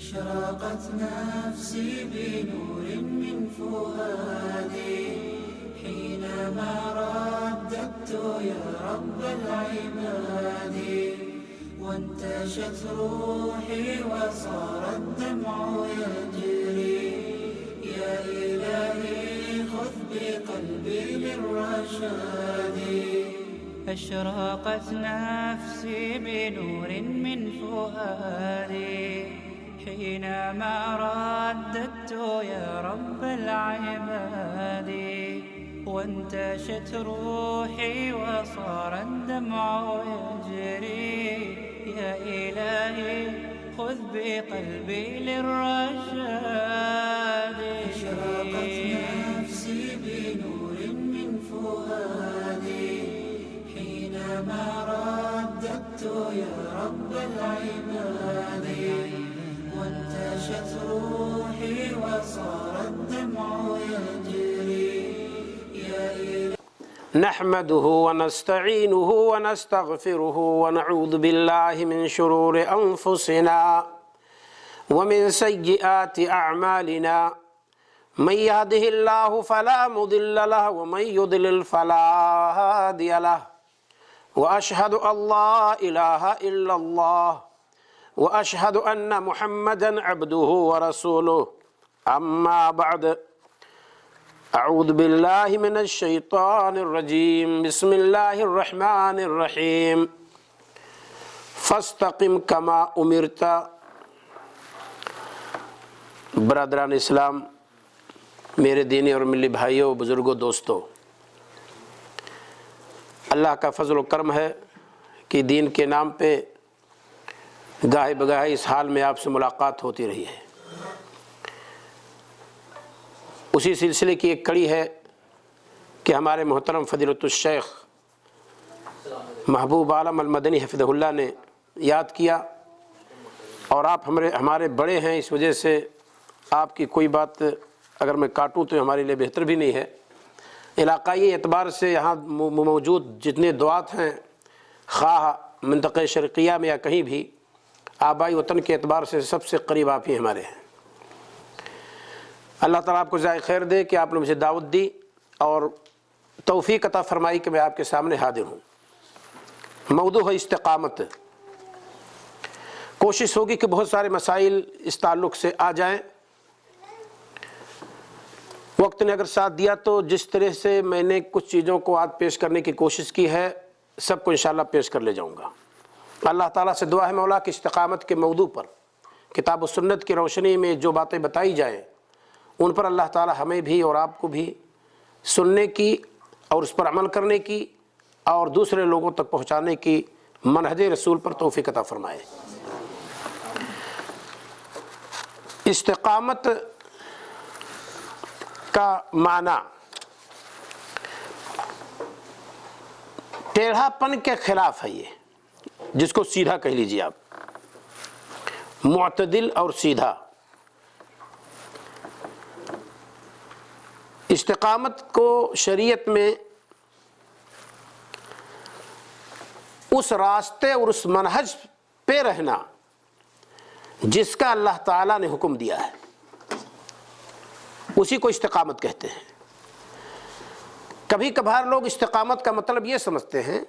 أشرقت نفسي بنور من فؤادي حينما رددت يا رب العباد وانتشت روحي وصار الدمع يجري يا إلهي خذ بقلبي للرشاد أشرقت نفسي بنور من فؤادي حينما رددت يا رب العباد وانتشت روحي وصار الدمع يجري يا إلهي خذ بقلبي للرشاد أشرقت نفسي بنور من فؤادي حينما رددت يا رب العباد وانتشت روحي وصار الدمع يجري يا إلهي نحمده ونستعينه ونستغفره ونعوذ بالله من شرور أنفسنا ومن سيئات أعمالنا من يهده الله فلا مضل له ومن يضلل فلا هادي له وأشهد أن لا إله إلا الله وأشهد أن محمدا عبده ورسوله أما بعد أعوذ بالله من الشيطان الرجيم بسم الله الرحمن الرحيم فاستقم كما أمرت برادران اسلام، میرے دینی اور ملی بھائیوں، بزرگوں، دوستوں، اللہ کا فضل و کرم ہے کہ دین کے نام پہ گاہے بگاہے اس حال میں آپ سے ملاقات ہوتی رہی ہے۔ اسی سلسلے کی ایک کڑی ہے کہ ہمارے محترم فضیلت الشیخ محبوب عالم المدنی حفظہ اللہ نے یاد کیا، اور آپ ہمارے بڑے ہیں، اس وجہ سے آپ کی کوئی بات اگر میں کاٹوں تو ہمارے لیے بہتر بھی نہیں ہے۔ علاقائی اعتبار سے یہاں موجود جتنے دعات ہیں، خواہ منطقہ شرقیہ میں یا کہیں بھی، آبائی وطن کے اعتبار سے سب سے قریب آپ ہی ہمارے ہیں۔ اللہ تعالیٰ آپ کو جزائے خیر دے کہ آپ نے مجھے دعوت دی اور توفیق عطا فرمائی کہ میں آپ کے سامنے حاضر ہوں۔ موضوع ہے استقامت۔ کوشش ہوگی کہ بہت سارے مسائل اس تعلق سے آ جائیں۔ وقت نے اگر ساتھ دیا تو جس طرح سے میں نے کچھ چیزوں کو آج پیش کرنے کی کوشش کی ہے، سب کو انشاءاللہ پیش کر لے جاؤں گا۔ اللہ تعالیٰ سے دعا ہے مولا کہ استقامت کے موضوع پر کتاب و سنت کی روشنی میں جو باتیں بتائی جائیں، ان پر اللہ تعالیٰ ہمیں بھی اور آپ کو بھی سننے کی اور اس پر عمل کرنے کی اور دوسرے لوگوں تک پہنچانے کی منہج رسول پر توفیق عطا فرمائے۔ استقامت کا معنی ٹیڑھا پن کے خلاف ہے، یہ جس کو سیدھا کہہ لیجیے آپ، معتدل اور سیدھا۔ استقامت کو شریعت میں اس راستے اور اس منہج پہ رہنا جس کا اللہ تعالیٰ نے حکم دیا ہے، اسی کو استقامت کہتے ہیں۔ کبھی کبھار لوگ استقامت کا مطلب یہ سمجھتے ہیں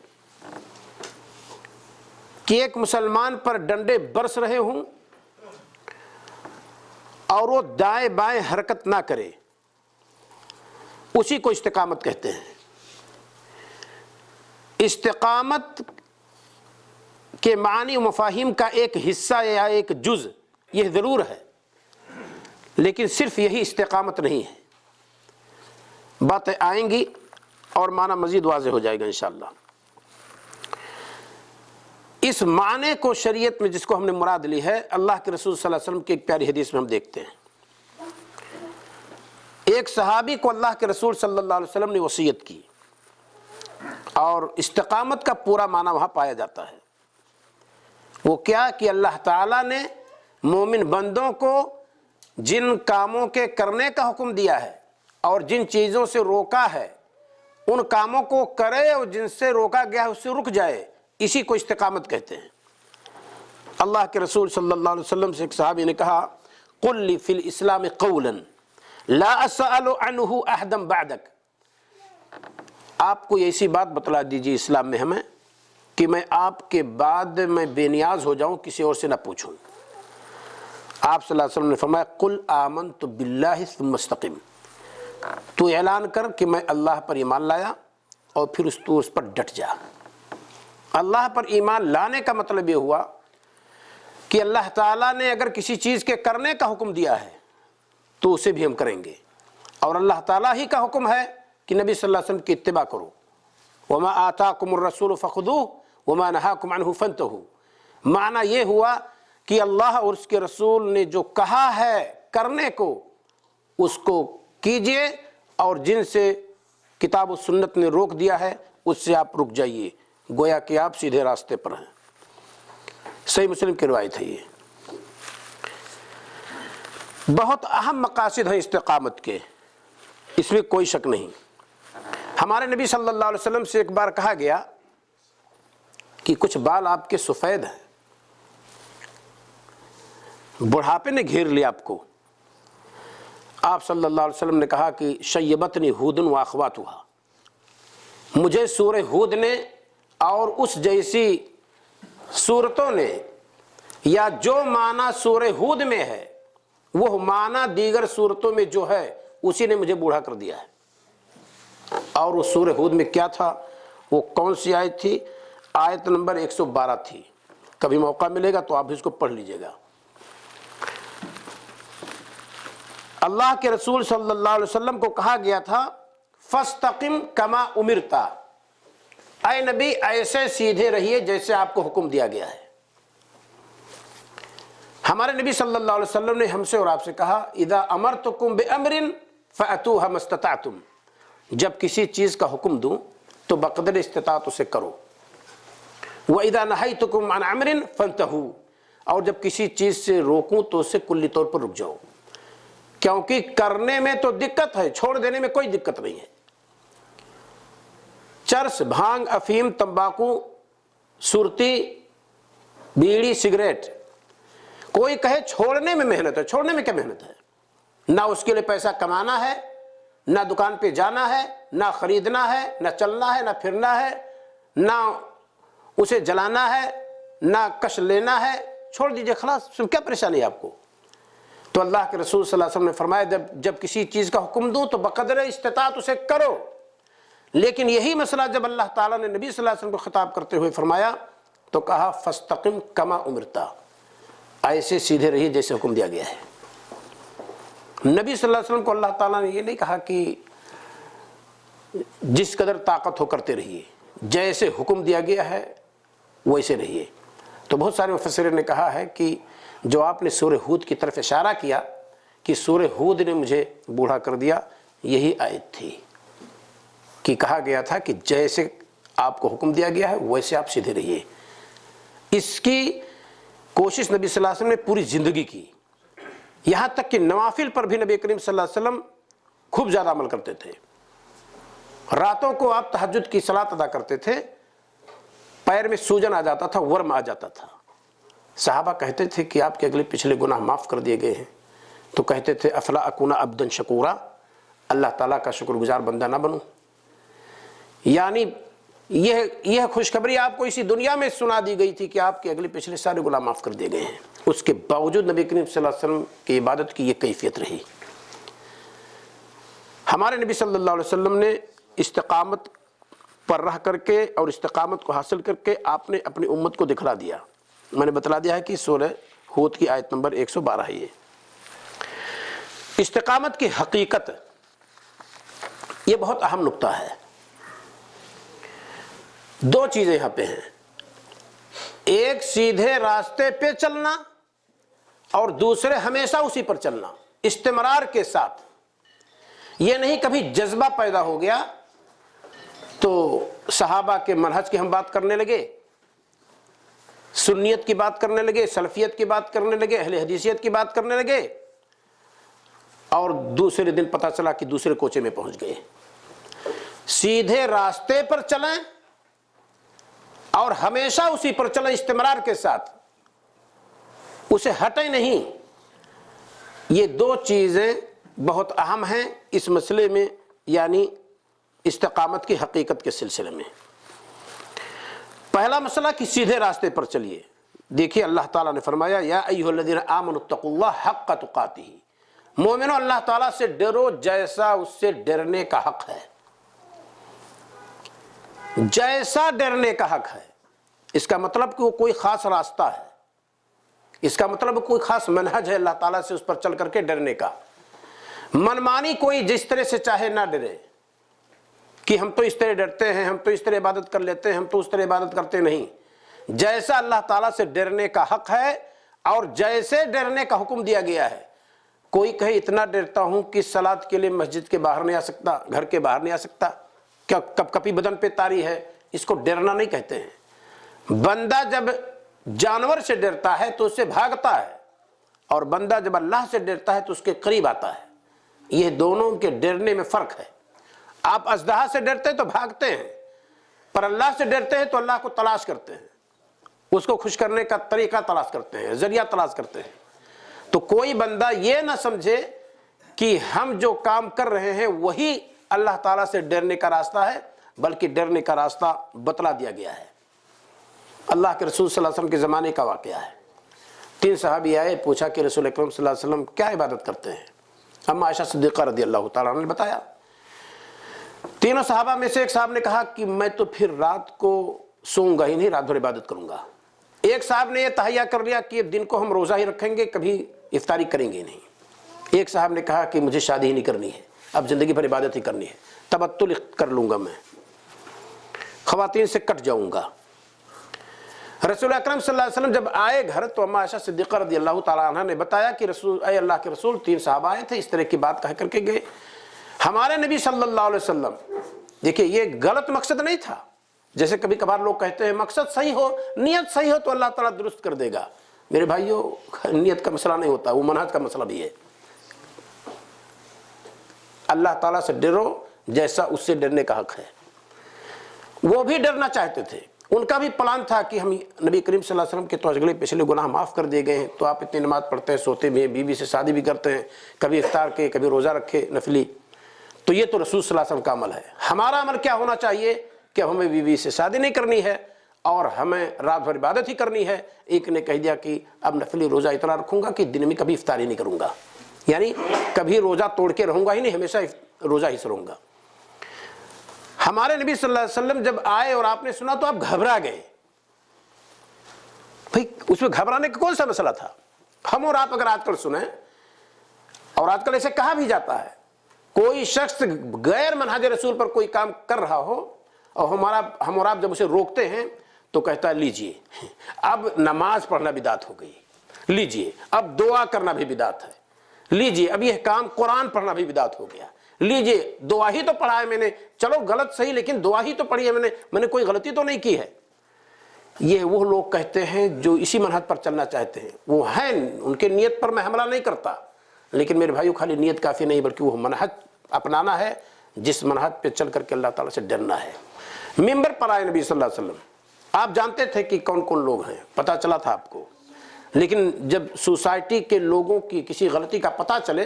کہ ایک مسلمان پر ڈنڈے برس رہے ہوں اور وہ دائیں بائیں حرکت نہ کرے، اسی کو استقامت کہتے ہیں۔ استقامت کے معنی و مفاہیم کا ایک حصہ یا ایک جز یہ ضرور ہے، لیکن صرف یہی استقامت نہیں ہے۔ باتیں آئیں گی اور معنی مزید واضح ہو جائے گا انشاءاللہ۔ اس معنی کو شریعت میں جس کو ہم نے مراد لی ہے، اللہ کے رسول صلی اللہ علیہ وسلم کی ایک پیاری حدیث میں ہم دیکھتے ہیں۔ ایک صحابی کو اللہ کے رسول صلی اللہ علیہ وسلم نے وصیت کی، اور استقامت کا پورا معنی وہاں پایا جاتا ہے۔ وہ کیا کہ اللہ تعالیٰ نے مومن بندوں کو جن کاموں کے کرنے کا حکم دیا ہے اور جن چیزوں سے روکا ہے، ان کاموں کو کرے اور جن سے روکا گیا ہے اس سے رک جائے، اسی کو استقامت کہتے ہیں۔ اللہ کے رسول صلی اللہ علیہ وسلم سے ایک صحابی نے کہا قل لی فی الاسلام قولا لا اسأل عنہ احدا بعدک، آپ کو ایسی بات بتلا دیجیے اسلام میں ہمیں کہ میں آپ کے بعد میں بے نیاز ہو جاؤں، کسی اور سے نہ پوچھوں۔ آپ صلی اللہ علیہ وسلم نے فرمایا قل آمنت باللہ ثم استقم، تو اعلان کر کہ میں اللہ پر ایمان لایا اور پھر اس پر ڈٹ جا۔ اللہ پر ایمان لانے کا مطلب یہ ہوا کہ اللہ تعالیٰ نے اگر کسی چیز کے کرنے کا حکم دیا ہے تو اسے بھی ہم کریں گے، اور اللہ تعالیٰ ہی کا حکم ہے کہ نبی صلی اللہ علیہ وسلم کی اتباع کرو۔ وما آتاکم الرسول فخذوہ وما نہاکم عنہ فانتہوا، معنی یہ ہوا کہ اللہ اور اس کے رسول نے جو کہا ہے کرنے کو اس کو کیجئے، اور جن سے کتاب و سنت نے روک دیا ہے اس سے آپ رک جائیے، گویا کہ آپ سیدھے راستے پر ہیں۔ صحیح مسلم کی روایت ہے۔ یہ بہت اہم مقاصد ہیں استقامت کے، اس میں کوئی شک نہیں۔ ہمارے نبی صلی اللہ علیہ وسلم سے ایک بار کہا گیا کہ کچھ بال آپ کے سفید ہیں، بڑھاپے نے گھیر لیا آپ کو۔ آپ صلی اللہ علیہ وسلم نے کہا کہ شیبتنی ہود و اخواتھا، مجھے سورہ ہود نے اور اس جیسی سورتوں نے، یا جو معنی سورہ ہود میں ہے وہ معنی دیگر سورتوں میں جو ہے اسی نے مجھے بوڑھا کر دیا ہے۔ اور اس سورہ ہود میں کیا تھا، وہ کون سی آیت تھی؟ آیت نمبر 112 تھی۔ کبھی موقع ملے گا تو آپ اس کو پڑھ لیجئے گا۔ اللہ کے رسول صلی اللہ علیہ وسلم کو کہا گیا تھا فاستقم کما امرتا، اے نبی ایسے سیدھے رہیے جیسے آپ کو حکم دیا گیا ہے۔ ہمارے نبی صلی اللہ علیہ وسلم نے ہم سے اور آپ سے کہا اذا امرتکم بامر فاتوها ما استطعتم، جب کسی چیز کا حکم دوں تو بقدر استطاعت اسے کرو۔ واذا نہیتکم عن امر فانتہوا، اور جب کسی چیز سے روکوں تو اسے کلی طور پر رک جاؤ، کیونکہ کرنے میں تو دقت ہے، چھوڑ دینے میں کوئی دقت نہیں ہے۔ چرس، بھانگ، افیم، تمباکو، سرتی، بیڑی، سگریٹ، کوئی کہے چھوڑنے میں محنت ہے، چھوڑنے میں کیا محنت ہے؟ نہ اس کے لیے پیسہ کمانا ہے، نہ دکان پہ جانا ہے، نہ خریدنا ہے، نہ چلنا ہے، نہ پھرنا ہے، نہ اسے جلانا ہے، نہ کش لینا ہے، چھوڑ دیجئے خلاص، کیا پریشانی ہے آپ کو؟ تو اللہ کے رسول صلی اللہ علیہ وسلم نے فرمایا جب کسی چیز کا حکم دوں تو بقدر استطاعت اسے کرو۔ لیکن یہی مسئلہ جب اللہ تعالیٰ نے نبی صلی اللہ علیہ وسلم کو خطاب کرتے ہوئے فرمایا تو کہا فاستقم کما امرتا، ایسے سیدھے رہیے جیسے حکم دیا گیا ہے۔ نبی صلی اللہ علیہ وسلم کو اللہ تعالیٰ نے یہ نہیں کہا کہ جس قدر طاقت ہو کرتے رہیے، جیسے حکم دیا گیا ہے ویسے رہیے۔ تو بہت سارے مفسرین نے کہا ہے کہ جو آپ نے سورہ ہود کی طرف اشارہ کیا کہ سورہ ہود نے مجھے بوڑھا کر دیا، یہی آیت تھی کہ کہا گیا تھا کہ جیسے آپ کو حکم دیا گیا ہے ویسے آپ سیدھے رہیے۔ اس کی کوشش نبی صلی اللہ علیہ وسلم نے پوری زندگی کی، یہاں تک کہ نوافل پر بھی نبی کریم صلی اللہ علیہ وسلم خوب زیادہ عمل کرتے تھے۔ راتوں کو آپ تہجد کی صلاۃ ادا کرتے تھے، پیر میں سوجن آ جاتا تھا، ورم آ جاتا تھا، صحابہ کہتے تھے کہ آپ کے اگلے پچھلے گناہ معاف کر دیے گئے ہیں، تو کہتے تھے افلا اکونا عبدا شکورا، اللہ تعالیٰ کا شکر گزار بندہ نہ بنوں۔ یعنی یہ خوشخبری آپ کو اسی دنیا میں سنا دی گئی تھی کہ آپ کے اگلے پچھلے سارے گناہ معاف کر دیے گئے ہیں، اس کے باوجود نبی کریم صلی اللہ علیہ وسلم کی عبادت کی یہ کیفیت رہی۔ ہمارے نبی صلی اللہ علیہ وسلم نے استقامت پر رہ کر کے اور استقامت کو حاصل کر کے آپ نے اپنی امت کو دکھلا دیا۔ میں نے بتلا دیا ہے کہ سورہ ہود کی آیت نمبر 112 ہے۔ یہ استقامت کی حقیقت، یہ بہت اہم نقطہ ہے۔ دو چیزیں یہاں پہ ہیں، ایک سیدھے راستے پہ چلنا اور دوسرے ہمیشہ اسی پر چلنا استمرار کے ساتھ۔ یہ نہیں کبھی جذبہ پیدا ہو گیا تو صحابہ کے منہج کی ہم بات کرنے لگے، سنیت کی بات کرنے لگے، سلفیت کی بات کرنے لگے، اہل حدیثیت کی بات کرنے لگے، اور دوسرے دن پتہ چلا کہ دوسرے کوچے میں پہنچ گئے۔ سیدھے راستے پر چلیں اور ہمیشہ اسی پر چلیں استمرار کے ساتھ، اسے ہٹے نہیں. یہ دو چیزیں بہت اہم ہیں اس مسئلے میں، یعنی استقامت کی حقیقت کے سلسلے میں. پہلا مسئلہ کہ سیدھے راستے پر چلیے. دیکھیے اللہ تعالیٰ نے فرمایا یا ایھا الذین آمنوا اتقوا اللہ حق تقاتہ، مومنو اللہ تعالیٰ سے ڈرو جیسا اس سے ڈرنے کا حق ہے. جیسا ڈرنے کا حق ہے، اس کا مطلب کہ وہ کوئی خاص راستہ ہے، اس کا مطلب کوئی خاص منہج ہے اللہ تعالیٰ سے اس پر چل کر کے ڈرنے کا. منمانی کوئی جس طرح سے چاہے نہ ڈرے کہ ہم تو اس طرح ڈرتے ہیں، ہم تو اس طرح عبادت کر لیتے ہیں، ہم تو اس طرح عبادت کرتے نہیں. جیسا اللہ تعالیٰ سے ڈرنے کا حق ہے اور جیسے ڈرنے کا حکم دیا گیا ہے. کوئی کہے اتنا ڈرتا ہوں کہ صلاۃ کے لیے مسجد کے باہر نہیں آ سکتا، گھر کے باہر نہیں آ سکتا، کیا کپ کپی بدن پہ تاری ہے، اس کو ڈرنا نہیں کہتے ہیں. بندہ جب جانور سے ڈرتا ہے تو اس سے بھاگتا ہے، اور بندہ جب اللہ سے ڈرتا ہے تو اس کے قریب آتا ہے. یہ دونوں کے ڈرنے میں فرق ہے. آپ اژدہا سے ڈرتے ہیں تو بھاگتے ہیں، پر اللہ سے ڈرتے ہیں تو اللہ کو تلاش کرتے ہیں، اس کو خوش کرنے کا طریقہ تلاش کرتے ہیں، ذریعہ تلاش کرتے ہیں. تو کوئی بندہ یہ نہ سمجھے کہ ہم جو کام کر رہے ہیں وہی اللہ تعالیٰ سے ڈرنے کا راستہ ہے، بلکہ ڈرنے کا راستہ بتلا دیا گیا ہے. اللہ کے رسول صلی اللہ علیہ وسلم کے زمانے کا واقعہ ہے. 3 صحابی آئے، پوچھا کہ رسول اکرم صلی اللہ علیہ وسلم کیا عبادت کرتے ہیں؟ اما عائشہ صدیقہ رضی اللہ تعالیٰ عنہ نے بتایا. تینوں صحابہ میں سے ایک صاحب نے کہا کہ میں تو پھر رات کو سوؤں گا ہی نہیں، رات بھر عبادت کروں گا. ایک صاحب نے یہ تہیہ کر لیا کہ دن کو ہم روزہ ہی رکھیں گے، کبھی افطاری کریں گے نہیں. ایک صاحب نے کہا کہ مجھے شادی ہی نہیں کرنی ہے، اب زندگی بھر عبادت ہی کرنی ہے، تبتل کر لوں گا، میں خواتین سے کٹ جاؤں گا. رسول اکرم صلی اللہ علیہ وسلم جب آئے گھر تو اما عائشہ صدیقہ رضی اللہ تعالیٰ عنہ نے بتایا کہ اے اللہ کے رسول 3 صحابہ آئے تھے، اس طرح کی بات کہہ کر کے گئے. ہمارے نبی صلی اللہ علیہ وسلم، دیکھیے یہ غلط مقصد نہیں تھا. جیسے کبھی کبھار لوگ کہتے ہیں مقصد صحیح ہو، نیت صحیح ہو تو اللہ تعالیٰ درست کر دے گا. میرے بھائیو، نیت کا مسئلہ نہیں ہوتا، وہ منہج کا مسئلہ بھی ہے. اللہ تعالیٰ سے ڈرو جیسا اس سے ڈرنے کا حق ہے. وہ بھی ڈرنا چاہتے تھے، ان کا بھی پلان تھا کہ ہم نبی کریم صلی اللہ علیہ وسلم کے تو اگلے پچھلے گناہ معاف کر دیے گئے ہیں، تو آپ اتنی نماز پڑھتے ہیں، سوتے بھی ہیں، بیوی سے شادی بھی کرتے ہیں، کبھی افطار کے کبھی روزہ رکھے نفلی، تو یہ تو رسول صلی اللہ علیہ وسلم کا عمل ہے. ہمارا عمل کیا ہونا چاہیے کہ ہمیں بیوی سے شادی نہیں کرنی ہے اور ہمیں رات بھر عبادت ہی کرنی ہے. ایک نے کہہ دیا کہ اب نفلی روزہ اتنا رکھوں گا کہ دن میں کبھی افطاری نہیں کروں گا، یعنی کبھی روزہ توڑ کے رہوں گا ہی نہیں، ہمیشہ روزہ ہی سے رہوں گا. ہمارے نبی صلی اللہ علیہ وسلم جب آئے اور آپ نے سنا تو آپ گھبرا گئے. بھئی اس میں گھبرانے کا کون سا مسئلہ تھا؟ ہم اور آپ اگر آج کل سنیں، اور آج کل ایسے کہا بھی جاتا ہے، کوئی شخص غیر منہج رسول پر کوئی کام کر رہا ہو اور ہم اور آپ جب اسے روکتے ہیں تو کہتا ہے لیجئے اب نماز پڑھنا بدعت ہو گئی، لیجئے اب دعا کرنا بھی بدعت ہے، لیجئے اب یہ کام قرآن پڑھنا بھی بدعت ہو گیا، لیجئے دعا ہی تو پڑھا ہے میں نے، چلو غلط صحیح لیکن دعا ہی تو پڑھی ہے میں نے کوئی غلطی تو نہیں کی ہے. یہ وہ لوگ کہتے ہیں جو اسی منہج پر چلنا چاہتے ہیں. وہ ہیں، ان کے نیت پر میں حملہ نہیں کرتا، لیکن میرے بھائیو خالی نیت کافی نہیں، بلکہ وہ منہج اپنانا ہے جس منہج پہ چل کر کے اللہ تعالیٰ سے ڈرنا ہے. ممبر پر آئے نبی صلی اللہ علیہ وسلم، آپ جانتے تھے کہ کون کون لوگ ہیں، پتہ چلا تھا آپ کو، لیکن جب سوسائٹی کے لوگوں کی کسی غلطی کا پتہ چلے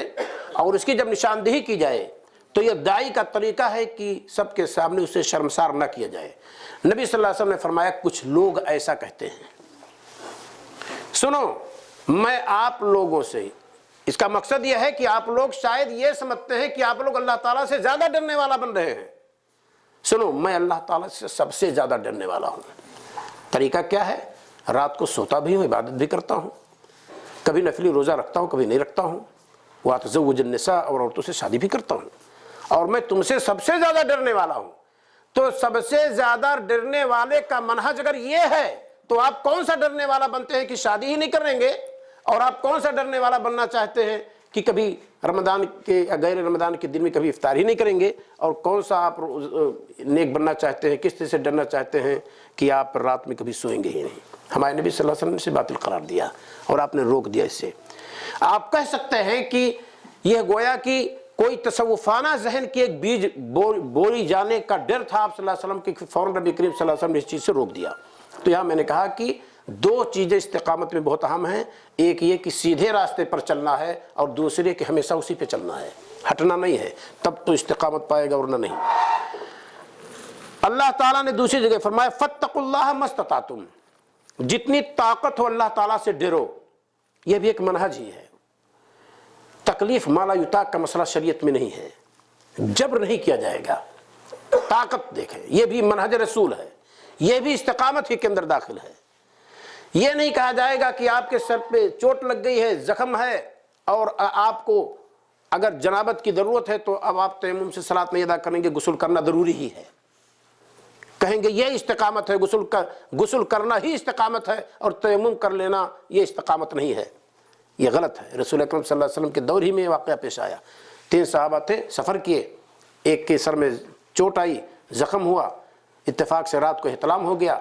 اور اس کی جب نشاندہی کی جائے تو یہ داعی کا طریقہ ہے کہ سب کے سامنے اسے شرمسار نہ کیا جائے. نبی صلی اللہ علیہ وسلم نے فرمایا کچھ لوگ ایسا کہتے ہیں. سنو، میں آپ لوگوں سے، اس کا مقصد یہ ہے کہ آپ لوگ شاید یہ سمجھتے ہیں کہ آپ لوگ اللہ تعالیٰ سے زیادہ ڈرنے والا بن رہے ہیں. سنو، میں اللہ تعالیٰ سے سب سے زیادہ ڈرنے والا ہوں. طریقہ کیا ہے؟ رات کو سوتا بھی ہوں، عبادت بھی کرتا ہوں، کبھی نفلی روزہ رکھتا ہوں، کبھی نہیں رکھتا ہوں، واتزوج النساء اور عورتوں سے شادی بھی کرتا ہوں، اور میں تم سے سب سے زیادہ ڈرنے والا ہوں. تو سب سے زیادہ ڈرنے والے کا منہج اگر یہ ہے تو آپ کون سا ڈرنے والا بنتے ہیں کہ شادی ہی نہیں کریں گے، اور آپ کون سا ڈرنے والا بننا چاہتے ہیں کہ کبھی رمضان کے یا غیر رمضان کے دن میں کبھی افطار ہی نہیں کریں گے، اور کون سا آپ نیک بننا چاہتے ہیں، کس طرح سے ڈرنا چاہتے ہیں کہ آپ رات میں کبھی سوئیں گے ہی نہیں. ہمارے نبی صلی اللہ علیہ وسلم نے اسے باطل قرار دیا اور آپ نے روک دیا. اس سے آپ کہہ سکتے ہیں کہ یہ گویا کہ کوئی تصوفانہ ذہن کی ایک بیج بوری جانے کا ڈر تھا آپ صلی اللہ علیہ وسلم کے، فوراً نبی کریم صلی اللہ علیہ وسلم نے اس چیز سے روک دیا. تو یہاں میں نے کہا کہ دو چیزیں استقامت میں بہت اہم ہیں، ایک یہ کہ سیدھے راستے پر چلنا ہے، اور دوسرے کہ ہمیشہ اسی پہ چلنا ہے، ہٹنا نہیں ہے، تب تو استقامت پائے گا ورنہ نہیں۔ اللہ تعالیٰ نے دوسری جگہ فرمایا فاتقوا اللہ ما استطعتم، جتنی طاقت ہو اللہ تعالیٰ سے ڈرو۔ یہ بھی ایک منہج ہی ہے، تکلیف ما لا یطاق کا مسئلہ شریعت میں نہیں ہے، جبر نہیں کیا جائے گا، طاقت دیکھیں، یہ بھی منہج رسول ہے، یہ بھی استقامت ہی کے اندر داخل ہے۔ یہ نہیں کہا جائے گا کہ آپ کے سر پہ چوٹ لگ گئی ہے، زخم ہے، اور آپ کو اگر جنابت کی ضرورت ہے تو اب آپ تیمم سے صلاۃ نہیں ادا کریں گے، غسل کرنا ضروری ہی ہے، کہیں گے یہ استقامت ہے، غسل کرنا ہی استقامت ہے، اور تیمم کر لینا یہ استقامت نہیں ہے، یہ غلط ہے۔ رسول اکرم صلی اللہ علیہ وسلم کے دور ہی میں یہ واقعہ پیش آیا، 3 صحابہ تھے، سفر کیے، ایک کے سر میں چوٹ آئی، زخم ہوا، اتفاق سے رات کو احتلام ہو گیا،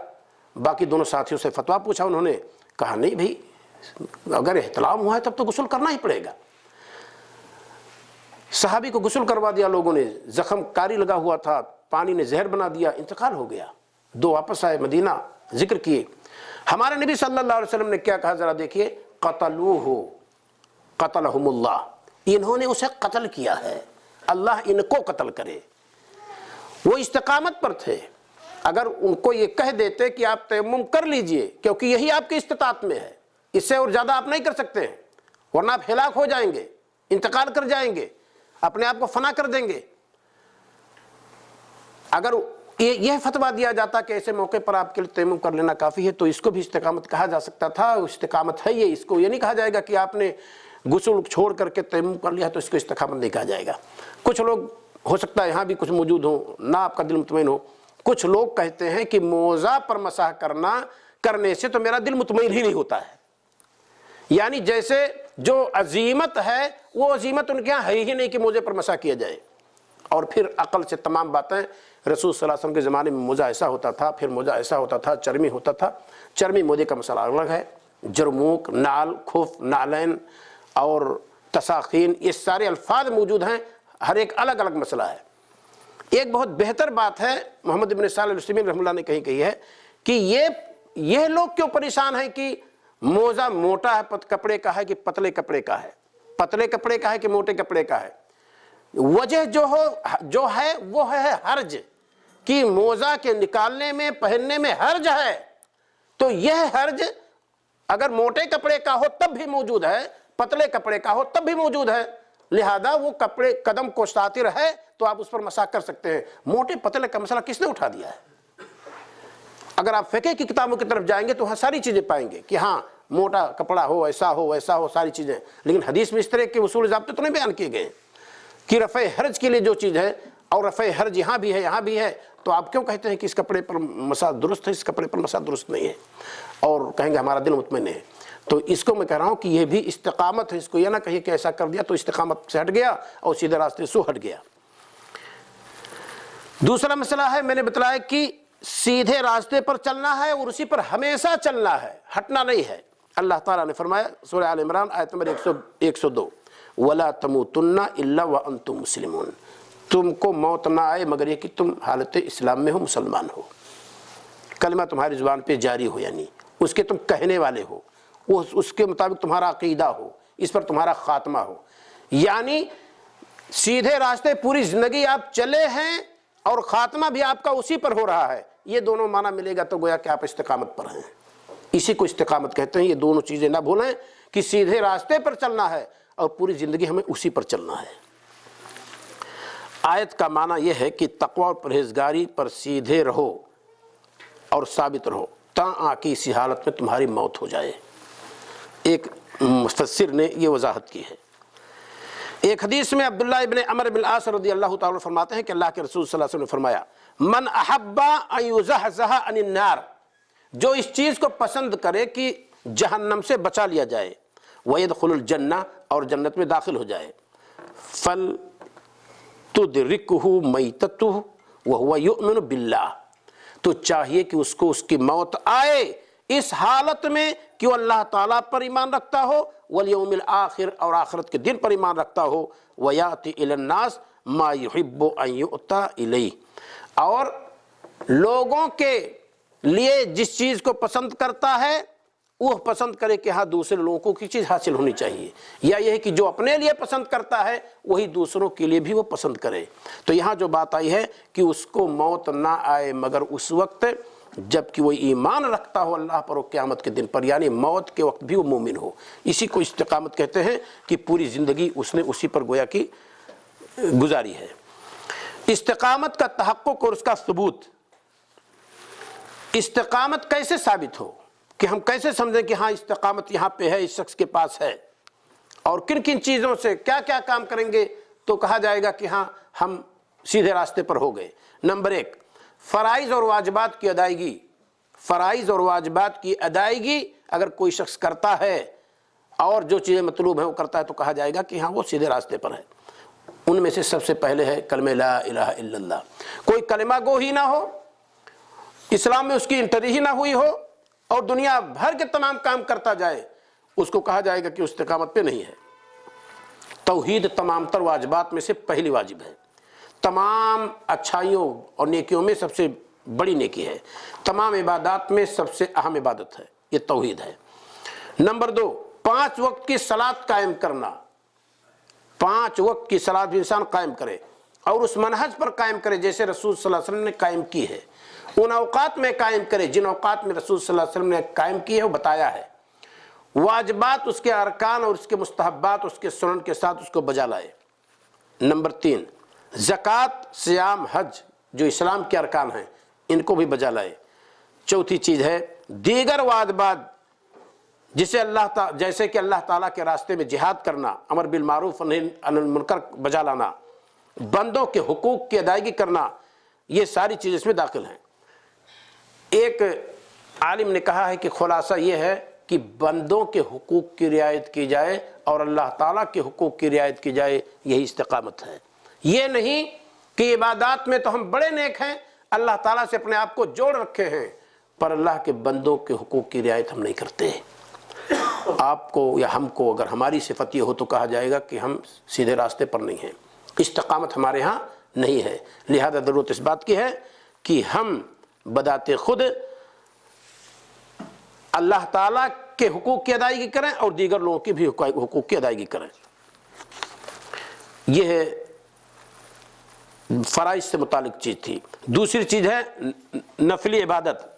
باقی دونوں ساتھیوں سے فتویٰ پوچھا، انہوں نے کہا نہیں بھائی اگر احتلام ہوا ہے تب تو غسل کرنا ہی پڑے گا۔ صحابی کو غسل کروا دیا لوگوں نے، زخم کاری لگا ہوا تھا، پانی نے زہر بنا دیا، انتقال ہو گیا۔ دو واپس آئے مدینہ، ذکر کیے، ہمارے نبی صلی اللہ علیہ وسلم نے کیا کہا ذرا دیکھیے، قتلوہ قتلہم اللہ، انہوں نے اسے قتل کیا ہے، اللہ ان کو قتل کرے۔ وہ استقامت پر تھے، اگر ان کو یہ کہہ دیتے کہ آپ تیمم کر لیجئے کیونکہ یہی آپ کی استطاعت میں ہے، اس سے اور زیادہ آپ نہیں کر سکتے ہیں ورنہ آپ ہلاک ہو جائیں گے، انتقال کر جائیں گے، اپنے آپ کو فنا کر دیں گے، اگر یہ فتویٰ دیا جاتا کہ ایسے موقع پر آپ کے لیے تیمم کر لینا کافی ہے تو اس کو بھی استقامت کہا جا سکتا تھا، استقامت ہے یہ، اس کو یہ نہیں کہا جائے گا کہ آپ نے غسل چھوڑ کر کے تیمم کر لیا تو اس کو استقامت نہیں کہا جائے گا۔ کچھ لوگ ہو سکتا ہے یہاں بھی کچھ موجود ہوں، نہ آپ کا دل مطمئن ہو، کچھ لوگ کہتے ہیں کہ موزہ پر مسح کرنے سے تو میرا دل مطمئن ہی نہیں ہوتا ہے، یعنی جیسے جو عزیمت ہے وہ عزیمت ان کے یہاں ہے ہی نہیں کہ موزے پر مسح کیا جائے، اور پھر عقل سے تمام باتیں۔ رسول صلی اللہ علیہ وسلم کے زمانے میں موزہ ایسا ہوتا تھا، پھر موزہ ایسا ہوتا تھا، چرمی ہوتا تھا، چرمی موزے کا مسئلہ الگ ہے، جرموک، نال، خف، نالین اور تساخین، یہ سارے الفاظ موجود ہیں، ہر ایک الگ الگ مسئلہ ہے۔ ایک بہت بہتر بات ہے محمد بن صالح العثیمین رحمہ اللہ نے کہی ہے کہ یہ لوگ کیوں پریشان ہیں کہ موزہ موٹا ہے کپڑے کا ہے کہ پتلے کپڑے کا ہے، پتلے کپڑے کا ہے کہ موٹے کپڑے کا ہے، وجہ جو ہے وہ ہے حرج، کہ موزہ کے نکالنے میں پہننے میں حرج ہے، تو یہ حرج اگر موٹے کپڑے کا ہو تب بھی موجود ہے، پتلے کپڑے کا ہو تب بھی موجود ہے، لہذا وہ کپڑے قدم کو ساتر ہے تو آپ اس پر مسح کر سکتے ہیں۔ موٹے پتلے کا مسئلہ کس نے اٹھا دیا ہے؟ اگر آپ فقہ کی کتابوں کی طرف جائیں گے تو وہاں ساری چیزیں پائیں گے کہ ہاں موٹا کپڑا ہو، ایسا ہو، ویسا ہو، ساری چیزیں، لیکن حدیث میں اس طرح کے اصول ضابطے تو نہیں بیان کیے گئے کہ رفع حرج کے لیے جو چیز ہے، اور رفع حرج یہاں بھی ہے یہاں بھی ہے، تو آپ کیوں کہتے ہیں کہ اس کپڑے پر مسح درست ہے، اس کپڑے پر مسح درست نہیں ہے، اور کہیں گے ہمارا دل مطمئن ہے۔ تو اس کو میں کہہ رہا ہوں کہ یہ بھی استقامت ہے، اس کو یہ نہ کہیے کہ ایسا کر دیا تو استقامت سے ہٹ گیا اور سیدھے راستے سے ہٹ گیا۔ دوسرا مسئلہ ہے، میں نے بتلایا کہ سیدھے راستے پر چلنا ہے اور اسی پر ہمیشہ چلنا ہے، ہٹنا نہیں ہے۔ اللہ تعالیٰ نے فرمایا سورہ آل عمران آیت نمبر 102 وَلَا تَمُوتُنَّ إِلَّا وَأَنْتُمْ مُسْلِمُونَ، تم کو موت نہ آئے مگر یہ کہ تم حالت اسلام میں ہو، مسلمان ہو، کلمہ تمہاری زبان پہ جاری ہو، یعنی اس کے تم کہنے والے ہو، اس کے مطابق تمہارا عقیدہ ہو، اس پر تمہارا خاتمہ ہو، یعنی سیدھے راستے پوری زندگی آپ چلے ہیں اور خاتمہ بھی آپ کا اسی پر ہو رہا ہے، یہ دونوں معنی ملے گا تو گویا کہ آپ استقامت پر ہیں، اسی کو استقامت کہتے ہیں۔ یہ دونوں چیزیں نہ بھولیں کہ سیدھے راستے پر چلنا ہے اور پوری زندگی ہمیں اسی پر چلنا ہے۔ آیت کا معنی یہ ہے کہ تقوی اور پرہیزگاری پر سیدھے رہو اور ثابت رہو تاں کہ اسی حالت میں تمہاری موت ہو جائے۔ ایک مفسر نے یہ وضاحت کی ہے۔ ایک حدیث میں عبداللہ ابن عمر بن العاص رضی اللہ تعالیٰ فرماتے ہیں کہ اللہ کے رسول صلی اللہ علیہ وسلم نے فرمایا من احب ان یزحزح عن النار، جو اس چیز کو پسند کرے کہ جہنم سے بچا لیا جائے، وَيَدْخُلُ الْجَنَّةَ اور جنت میں داخل ہو جائے، فَلْتُدْرِكُهُ مَيْتَتُهُ وَهُوَ يُؤْمِنُ بِاللَّهِ، تو چاہیے کہ اس کو اس کی موت آئے اس حالت میں کہ وہ اللہ تعالیٰ پر ایمان رکھتا ہو، وَالْيَوْمِ الْآخِرِ اور آخرت کے دن پر ایمان رکھتا ہو، وَيَأْتِ إِلَى النَّاسِ مَا يُحِبُّ أَن يُؤْتَى إِلَيْهِ، اور لوگوں کے لیے جس چیز کو پسند کرتا ہے وہ پسند کرے کہ ہاں دوسرے لوگوں کو کی چیز حاصل ہونی چاہیے، یا یہ ہے کہ جو اپنے لیے پسند کرتا ہے وہی دوسروں کے لیے بھی وہ پسند کرے۔ تو یہاں جو بات آئی ہے کہ اس کو موت نہ آئے مگر اس وقت جب کہ وہ ایمان رکھتا ہو اللہ پر و قیامت کے دن پر، یعنی موت کے وقت بھی وہ مومن ہو۔ اسی کو استقامت کہتے ہیں کہ پوری زندگی اس نے اسی پر گویا کی گزاری ہے۔ استقامت کا تحقق اور اس کا ثبوت، استقامت کیسے ثابت ہو، کہ ہم کیسے سمجھیں کہ ہاں استقامت یہاں پہ ہے، اس شخص کے پاس ہے، اور کن کن چیزوں سے کیا کیا کام کریں گے تو کہا جائے گا کہ ہاں ہم سیدھے راستے پر ہو گئے۔ نمبر 1، فرائض اور واجبات کی ادائیگی۔ فرائض اور واجبات کی ادائیگی اگر کوئی شخص کرتا ہے اور جو چیزیں مطلوب ہیں وہ کرتا ہے تو کہا جائے گا کہ ہاں وہ سیدھے راستے پر ہے۔ ان میں سے سب سے پہلے ہے کلمہ لا الہ الا اللہ۔ کوئی کلمہ گو ہی نہ ہو، اسلام میں اس کی انٹری ہی نہ ہوئی ہو، اور دنیا بھر کے تمام کام کرتا جائے، اس کو کہا جائے گا کہ استقامت پہ نہیں ہے۔ توحید تمام تر واجبات میں سے پہلی واجب ہے، تمام اچھائیوں اور نیکیوں میں سب سے بڑی نیکی ہے، تمام عبادات میں سب سے اہم عبادت ہے، یہ توحید ہے۔ نمبر 2، 5 وقت کی صلاۃ قائم کرنا۔ 5 وقت کی صلاۃ بھی انسان قائم کرے اور اس منہج پر قائم کرے جیسے رسول صلی اللہ علیہ وسلم نے قائم کی ہے، ان اوقات میں قائم کرے جن اوقات میں رسول صلی اللہ علیہ وسلم نے قائم کی ہے وہ بتایا ہے۔ واجبات، اس کے ارکان اور اس کے مستحبات اس کے سنن کے ساتھ اس کو بجا لائے۔ نمبر 3، زکوٰۃ، سیام، حج جو اسلام کے ارکان ہیں ان کو بھی بجا لائے۔ چوتھی چیز ہے دیگر واجبات، جیسے کہ اللہ تعالیٰ کے راستے میں جہاد کرنا، امر بالمعروف و نہی عن المنکر بجا لانا، بندوں کے حقوق کی ادائیگی کرنا، یہ ساری چیزیں اس میں داخل ہیں۔ ایک عالم نے کہا ہے کہ خلاصہ یہ ہے کہ بندوں کے حقوق کی رعایت کی جائے اور اللہ تعالیٰ کے حقوق کی رعایت کی جائے، یہی استقامت ہے۔ یہ نہیں کہ عبادات میں تو ہم بڑے نیک ہیں، اللہ تعالیٰ سے اپنے آپ کو جوڑ رکھے ہیں، پر اللہ کے بندوں کے حقوق کی رعایت ہم نہیں کرتے۔ آپ کو یا ہم کو اگر ہماری صفت یہ ہو تو کہا جائے گا کہ ہم سیدھے راستے پر نہیں ہیں، استقامت ہمارے ہاں نہیں ہے۔ لہذا ضرورت اس بات کی ہے کہ ہم بذات خود اللہ تعالیٰ کے حقوق کی ادائیگی کریں اور دیگر لوگوں کی بھی حقوق کی ادائیگی کریں۔ یہ ہے فرائض سے متعلق چیز تھی۔ دوسری چیز ہے نفلی عبادت۔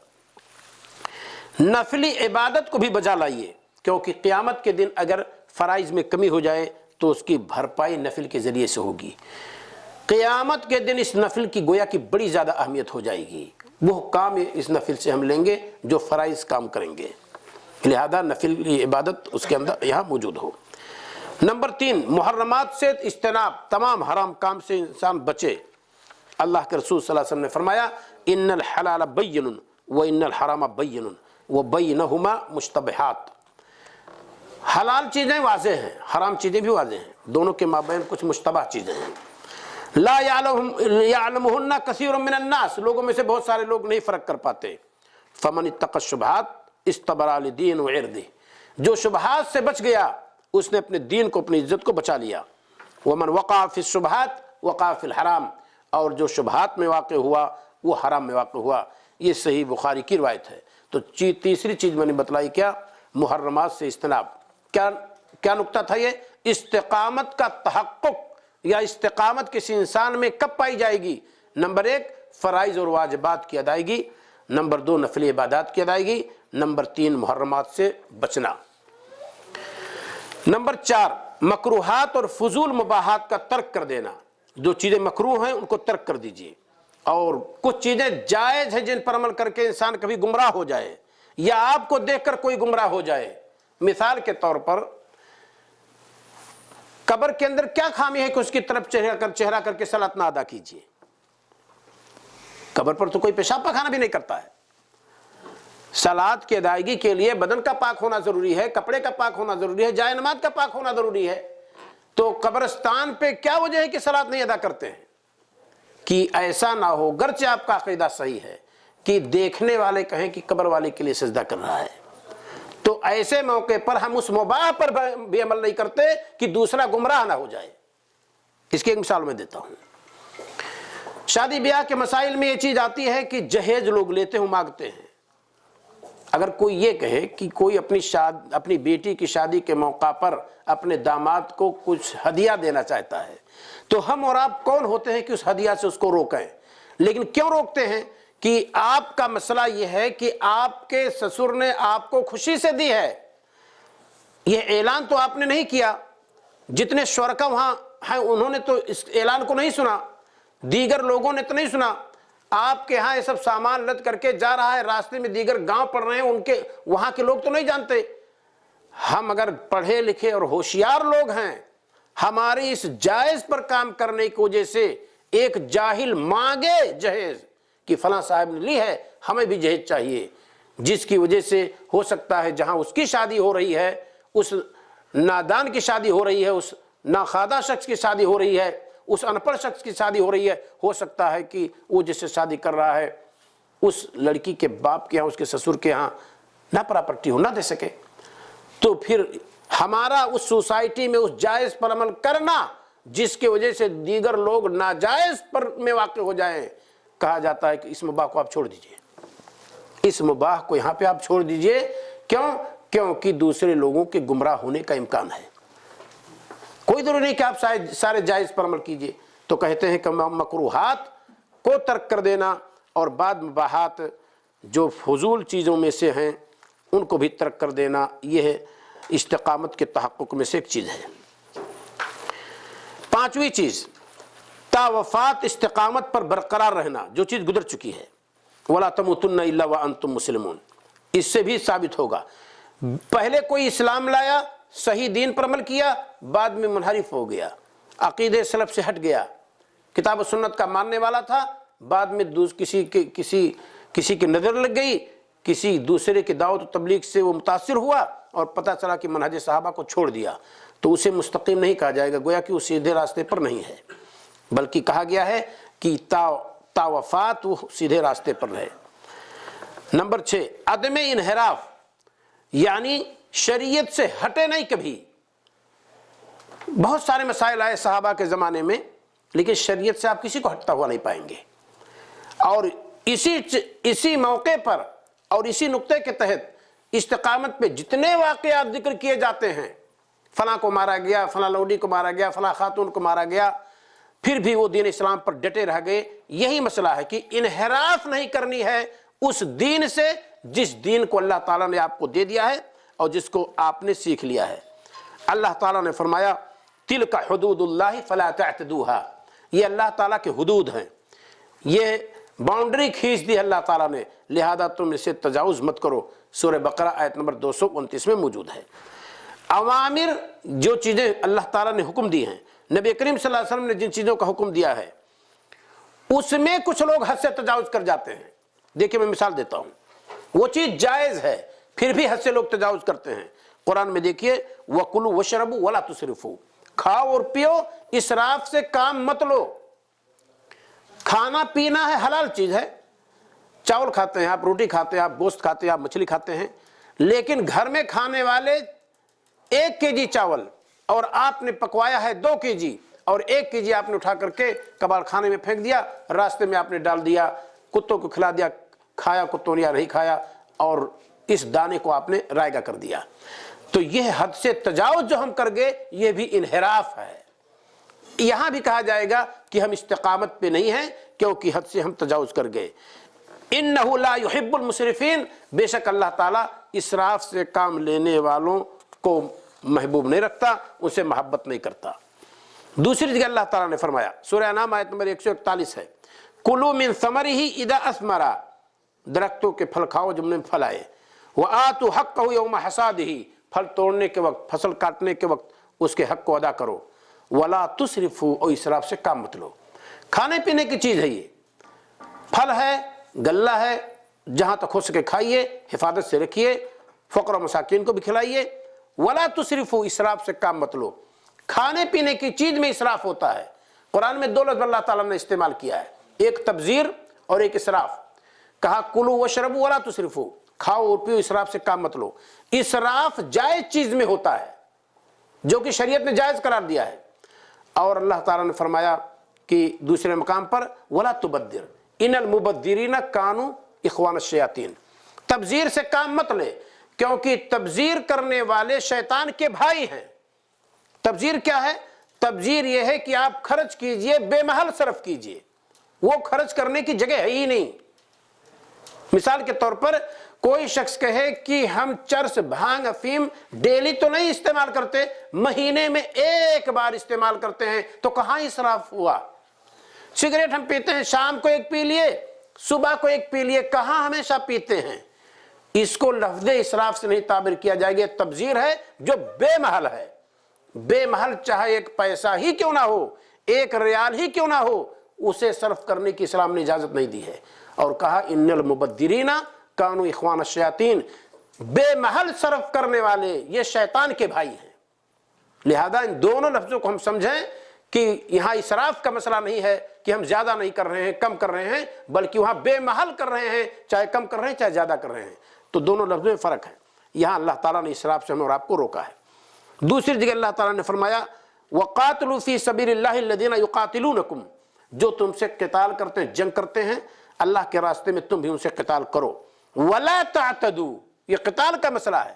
نفلی عبادت کو بھی بجا لائیے، کیونکہ قیامت کے دن اگر فرائض میں کمی ہو جائے تو اس کی بھرپائی نفل کے ذریعے سے ہوگی۔ قیامت کے دن اس نفل کی گویا کی بڑی زیادہ اہمیت ہو جائے گی، وہ کام اس نفل سے ہم لیں گے جو فرائض کام کریں گے، لہذا نفلی عبادت اس کے اندر یہاں موجود ہو۔ نمبر 3، محرمات سے اجتناب، تمام حرام کام سے انسان بچے۔ اللہ کے رسول صلی اللہ علیہ وسلم نے فرمایا ان الحلال بین وان الحرام بین وبینہما مشتبہات۔ حلال چیزیں واضح ہیں، حرام چیزیں بھی واضح ہیں، دونوں کے مابین کچھ مشتبہ چیزیں ہیں۔ لا یعلمہن کثیر من الناس، لوگوں میں سے بہت سارے لوگ نہیں فرق کر پاتے۔ فمن اتقى الشبہات استبرأ لدین وعرضہ، جو شبہات سے بچ گیا اس نے اپنے دین کو، اپنی عزت کو بچا لیا۔ ومن وقع فی الشبہات وقع فی الحرام، اور جو شبہات میں واقع ہوا وہ حرام میں واقع ہوا۔ یہ صحیح بخاری کی روایت ہے۔ تو تیسری چیز میں نے بتلائی کیا، محرمات سے اجتناب۔ کیا نقطہ تھا یہ؟ استقامت کا تحقق یا استقامت کسی انسان میں کب پائی جائے گی؟ نمبر 1، فرائض اور واجبات کی ادائیگی، نمبر 2، نفلی عبادات کی ادائیگی، نمبر 3، محرمات سے بچنا۔ نمبر 4، مکروہات اور فضول مباحات کا ترک کر دینا۔ جو چیزیں مکروہ ہیں ان کو ترک کر دیجئے، اور کچھ چیزیں جائز ہیں جن پر عمل کر کے انسان کبھی گمراہ ہو جائے یا آپ کو دیکھ کر کوئی گمراہ ہو جائے۔ مثال کے طور پر قبر کے اندر کیا خامی ہے کہ اس کی طرف چہرہ کر کے صلاۃ نہ ادا کیجیے؟ قبر پر تو کوئی پیشاب پخانہ بھی نہیں کرتا ہے۔ صلاۃ کی ادائیگی کے لیے بدن کا پاک ہونا ضروری ہے، کپڑے کا پاک ہونا ضروری ہے، جائے نماز کا پاک ہونا ضروری ہے۔ تو قبرستان پہ کیا وجہ ہے کہ صلاۃ نہیں ادا کرتے ہیں؟ کہ ایسا نہ ہو، گرچہ آپ کا عقیدہ صحیح ہے، کہ دیکھنے والے کہیں کہ قبر والے کے لیے سجدہ کر رہا ہے، تو ایسے موقع پر ہم اس مباح پر بھی عمل نہیں کرتے کہ دوسرا گمراہ نہ ہو جائے۔ اس کی ایک مثال میں دیتا ہوں۔ شادی بیاہ کے مسائل میں یہ چیز آتی ہے کہ جہیز لوگ لیتے ہیں، مانگتے ہیں۔ اگر کوئی یہ کہے کہ کوئی اپنی بیٹی کی شادی کے موقع پر اپنے داماد کو کچھ ہدیہ دینا چاہتا ہے تو ہم اور آپ کون ہوتے ہیں کہ اس ہدیہ سے اس کو روکیں؟ لیکن کیوں روکتے ہیں کہ آپ کا مسئلہ یہ ہے کہ آپ کے سسر نے آپ کو خوشی سے دی ہے، یہ اعلان تو آپ نے نہیں کیا، جتنے شرکا وہاں ہیں انہوں نے تو اس اعلان کو نہیں سنا، دیگر لوگوں نے تو نہیں سنا، آپ کے ہاں یہ سب سامان لد کر کے جا رہا ہے، راستے میں دیگر گاؤں پڑ رہے ہیں، وہاں کے لوگ تو نہیں جانتے۔ ہم اگر پڑھے لکھے اور ہوشیار لوگ ہیں، ہماری اس جائز پر کام کرنے کی وجہ سے ایک جاہل مانگے جہیز کہ فلاں صاحب نے لی ہے، ہمیں بھی جہیز چاہیے، جس کی وجہ سے ہو سکتا ہے جہاں اس کی شادی ہو رہی ہے، اس نادان کی شادی ہو رہی ہے، اس ناخواندہ شخص کی شادی ہو رہی ہے، اس ان پڑھ شخص کی شادی ہو رہی ہے، ہو سکتا ہے کہ وہ جس سے شادی کر رہا ہے اس لڑکی کے باپ کے ہاں، اس کے سسر کے ہاں نہ پراپرٹی ہو، نہ دے سکے، تو پھر ہمارا اس سوسائٹی میں اس جائز پر عمل کرنا جس کی وجہ سے دیگر لوگ ناجائز پر میں واقع ہو جائیں، کہا جاتا ہے کہ اس مباح کو آپ چھوڑ دیجئے، اس مباح کو یہاں پہ آپ چھوڑ دیجئے۔ کیونکہ دوسرے لوگوں کے گمراہ ہونے کا امکان ہے۔ کوئی ضروری نہیں کہ آپ سارے جائز پر عمل کیجئے، تو کہتے ہیں کہ مکروہات کو ترک کر دینا اور بعد مباحات جو فضول چیزوں میں سے ہیں ان کو بھی ترک کر دینا، یہ استقامت کے تحقق میں سے ایک چیز ہے۔ پانچویں چیز، تا وفات استقامت پر برقرار رہنا، جو چیز گزر چکی ہے، وَلَا تَمُوتُنَّ إِلَّا وَأَنْتُمْ مُسْلِمُونَ، اس سے بھی ثابت ہوگا پہلے کوئی اسلام لایا، صحیح دین پر عمل کیا، بعد میں منحرف ہو گیا، عقیدہ سلف سے ہٹ گیا، کتاب و سنت کا ماننے والا تھا، بعد میں کسی کی نظر لگ گئی، کسی دوسرے کی دعوت و تبلیغ سے وہ متاثر ہوا اور پتہ چلا کہ منہج صحابہ کو چھوڑ دیا، تو اسے مستقیم نہیں کہا جائے گا، گویا کہ وہ سیدھے راستے پر نہیں ہے، بلکہ کہا گیا ہے کہ تا وفات وہ سیدھے راستے پر رہے۔ نمبر 6، عدم انحراف، یعنی شریعت سے ہٹے نہیں کبھی۔ بہت سارے مسائل آئے صحابہ کے زمانے میں، لیکن شریعت سے آپ کسی کو ہٹتا ہوا نہیں پائیں گے، اور اسی موقع پر اور اسی نقطے کے تحت استقامت پہ جتنے واقعات ذکر کیے جاتے ہیں، فلاں کو مارا گیا، فلاں لوڈی کو مارا گیا، فلاں خاتون کو مارا گیا، پھر بھی وہ دین اسلام پر ڈٹے رہ گئے۔ یہی مسئلہ ہے کہ انحراف نہیں کرنی ہے اس دین سے جس دین کو اللہ تعالیٰ نے آپ کو دے دیا ہے اور جس کو آپ نے سیکھ لیا ہے۔ اللہ تعالیٰ نے فرمایا تلک حدود اللہ فلا تعتدوها، یہ اللہ تعالیٰ کے حدود ہیں، یہ باؤنڈری کھینچ دی اللہ تعالیٰ نے، لہذا تم اسے تجاوز مت کرو۔ سورہ بقرہ آیت نمبر 229 میں موجود ہے۔ اوامر، جو چیزیں اللہ تعالیٰ نے حکم دی ہیں، نبی کریم صلی اللہ علیہ وسلم نے جن چیزوں کا حکم دیا ہے، اس میں کچھ لوگ حد سے تجاوز کر جاتے ہیں۔ دیکھیں میں مثال دیتا ہوں، وہ چیز جائز ہے پھر بھی حد سے لوگ تجاوز کرتے ہیں۔ قرآن میں دیکھیے وَكُلُوا وَاشْرَبُوا وَلَا تُسْرِفُوا، کھاؤ اور پیو، اسراف سے کام مت لو۔ کھانا پینا ہے حلال چیز ہے، چاول کھاتے ہیں آپ، روٹی کھاتے ہیں آپ، گوشت کھاتے ہیں آپ، مچھلی کھاتے ہیں، لیکن گھر میں کھانے والے 1 kg چاول اور آپ نے پکوایا ہے 2 kg، اور 1 kg آپ نے اٹھا کر کے کباڑ خانے میں پھینک دیا، راستے میں آپ نے ڈال دیا، کتوں کو کھلا دیا، کھایا کتوں نے یا نہیں کھایا، اور اس دانے کو آپ نے رائگا کر دیا، تو یہ حد سے تجاوز جو ہم کر گئے یہ بھی انحراف ہے۔ یہاں بھی کہا جائے گا کہ ہم استقامت پہ نہیں ہیں کیونکہ حد سے ہم تجاوز کر گئے۔ انہ لا يحب المسرفین، بے شک اللہ تعالیٰ اسراف سے کام لینے والوں کو محبوب نہیں رکھتا، اسے محبت نہیں کرتا۔ دوسری جگہ اللہ تعالیٰ نے فرمایا، سورہ انعام آیت نمبر 141 ہے، کلوا من ثمرہ اذا اثمر، درختوں کے پھل کھاؤ جب میں پھل آئے، وآتوا حقہ یوم حصادہ، پھل توڑنے کے وقت، فصل کاٹنے کے وقت اس کے حق کو ادا کرو، ولا تسرفوا، اور اسراف سے کام مت لو۔ کھانے پینے کی چیز ہے، یہ پھل ہے، غلہ ہے، جہاں تک ہو سکے کھائیے، حفاظت سے رکھیے، فقر و مساکین کو بھی کھلائیے، ولا تسرفوا، اسراف سے کام مت لو۔ کھانے پینے کی چیز میں اسراف ہوتا ہے، قرآن میں 2 لفظ اللہ تعالیٰ نے استعمال کیا ہے، ایک تبذیر اور ایک اسراف۔ کہا کلوا واشربوا ولا تسرفوا، کھاؤ اور پیو، اسراف سے کام مت لو۔ اسراف جائز چیز میں ہوتا ہے جو کہ شریعت نے جائز قرار دیا ہے، اور اللہ تعالیٰ نے فرمایا کہ دوسرے مقام پر ولا تبذر ان المبذرین کانوا اخوان الشیاطین، تبذیر سے کام مت لے، کیونکہ تبذیر کرنے والے شیطان کے بھائی ہیں۔ تبذیر کیا ہے؟ تبذیر یہ ہے کہ آپ خرچ کیجئے، بے محل صرف کیجئے، وہ خرچ کرنے کی جگہ ہے ہی نہیں۔ مثال کے طور پر کوئی شخص کہے کہ ہم چرس، بھانگ، افیم ڈیلی تو نہیں استعمال کرتے، مہینے میں ایک بار استعمال کرتے ہیں، تو کہاں اسراف ہوا؟ سگریٹ ہم پیتے ہیں، شام کو ایک پی لیے، صبح کو ایک پی لیے، کہاں ہمیشہ پیتے ہیں؟ اس کو لفظ اسراف سے نہیں تعبیر کیا جائے گا، تبذیر ہے جو بے محل ہے۔ بے محل چاہے ایک پیسہ ہی کیوں نہ ہو، ایک ریال ہی کیوں نہ ہو، اسے صرف کرنے کی اسلام نے اجازت نہیں دی ہے، اور کہا ان المبذرین کانوا اخوان الشیاطین، بے محل صرف کرنے والے یہ شیطان کے بھائی ہیں۔ لہذا ان دونوں لفظوں کو ہم سمجھیں کہ یہاں اسراف کا مسئلہ نہیں ہے کہ ہم زیادہ نہیں کر رہے ہیں، کم کر رہے ہیں، بلکہ وہاں بے محل کر رہے ہیں، چاہے کم کر رہے ہیں چاہے زیادہ کر رہے ہیں، تو دونوں لفظوں میں فرق ہے۔ یہاں اللہ تعالیٰ نے اسراف سے ہمیں اور آپ کو روکا ہے۔ دوسری جگہ اللہ تعالیٰ نے فرمایا وَقَاتِلُوا فِي سَبِيلِ اللَّهِ الَّذِينَ يُقَاتِلُونَكُمْ، جو تم سے قتال کرتے ہیں، جنگ کرتے ہیں اللہ کے راستے میں، تم بھی ان سے قتال کرو۔ وَلَا تَعْتَدُوا، یہ قتال کا مسئلہ ہے،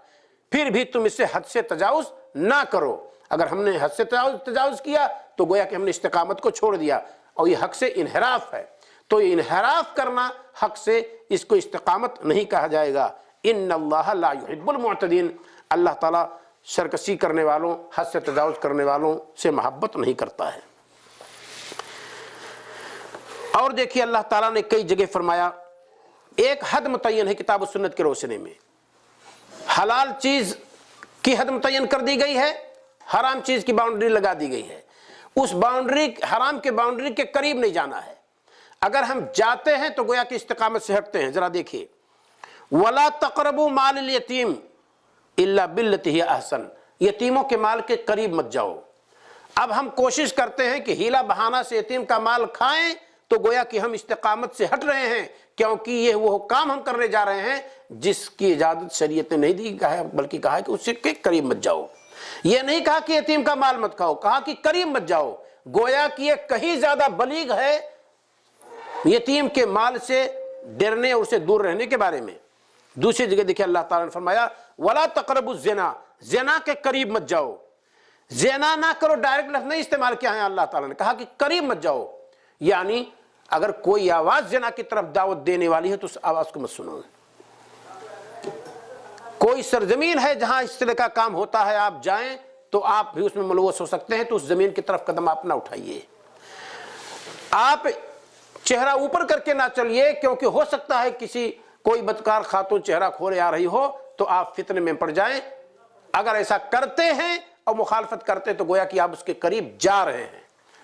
پھر بھی تم اس سے حد سے تجاوز نہ کرو۔ اگر ہم نے حد سے تجاوز کیا تو گویا کہ ہم نے استقامت کو چھوڑ دیا، اور یہ حق سے انحراف ہے، تو یہ انحراف کرنا حق سے، اس کو استقامت نہیں کہا جائے گا۔ ان اللہ لا يحب المعتدین، اللہ تعالیٰ سرکشی کرنے والوں، حد سے تجاوز کرنے والوں سے محبت نہیں کرتا ہے۔ اور دیکھیے اللہ تعالیٰ نے کئی جگہ فرمایا، ایک حد متعین ہے کتاب و سنت کے روشنی میں، حلال چیز کی حد متعین کر دی گئی ہے، حرام چیز کی باؤنڈری لگا دی گئی ہے، اس باؤنڈری، حرام کے باؤنڈری کے قریب نہیں جانا ہے۔ اگر ہم جاتے ہیں تو گویا کہ استقامت سے ہٹتے ہیں۔ ذرا دیکھیے وَلَا تَقْرَبُوا مَالَ الْيَتِيمِ إِلَّا بِالَّتِي هِيَ أَحْسَنُ، یتیموں کے مال کے قریب مت جاؤ۔ اب ہم کوشش کرتے ہیں کہ ہیلا بہانہ سے یتیم کا مال کھائیں، تو گویا کہ ہم استقامت سے ہٹ رہے ہیں، کیونکہ یہ وہ کام ہم کرنے جا رہے ہیں جس کی اجازت شریعت نے نہیں دی ہے، بلکہ کہا ہے کہ اس کے قریب مت جاؤ۔ یہ نہیں کہا کہ یتیم کا مال مت کھاؤ، کہا کہ قریب مت جاؤ، گویا کہ یہ کہیں زیادہ بلیغ ہے یتیم کے مال سے ڈرنے اور اسے دور رہنے کے بارے میں۔ دوسری جگہ دیکھیں اللہ تعالیٰ نے فرمایا وَلَا تَقْرَبُوا الزِّنَا، زنا کے قریب مت جاؤ۔ زنا نہ کرو ڈائریکٹ لفظ نہیں استعمال کیا ہے اللہ تعالیٰ نے، کہا کہ قریب مت جاؤ، یعنی اگر کوئی آواز زنا کی طرف دعوت دینے والی ہے تو اس آواز کو مت سنو۔ کوئی سرزمین ہے جہاں اس طرح کا کام ہوتا ہے، آپ جائیں تو آپ بھی اس میں ملوث ہو سکتے ہیں، تو اس زمین کی طرف قدم آپ نہ اٹھائیے۔ آپ چہرہ اوپر کر کے نہ چلیے، کیونکہ ہو سکتا ہے کوئی بدکار خاتون چہرہ کھولے آ رہی ہو تو آپ فتنے میں پڑ جائیں۔ اگر ایسا کرتے ہیں اور مخالفت کرتے تو گویا کہ آپ اس کے قریب جا رہے ہیں۔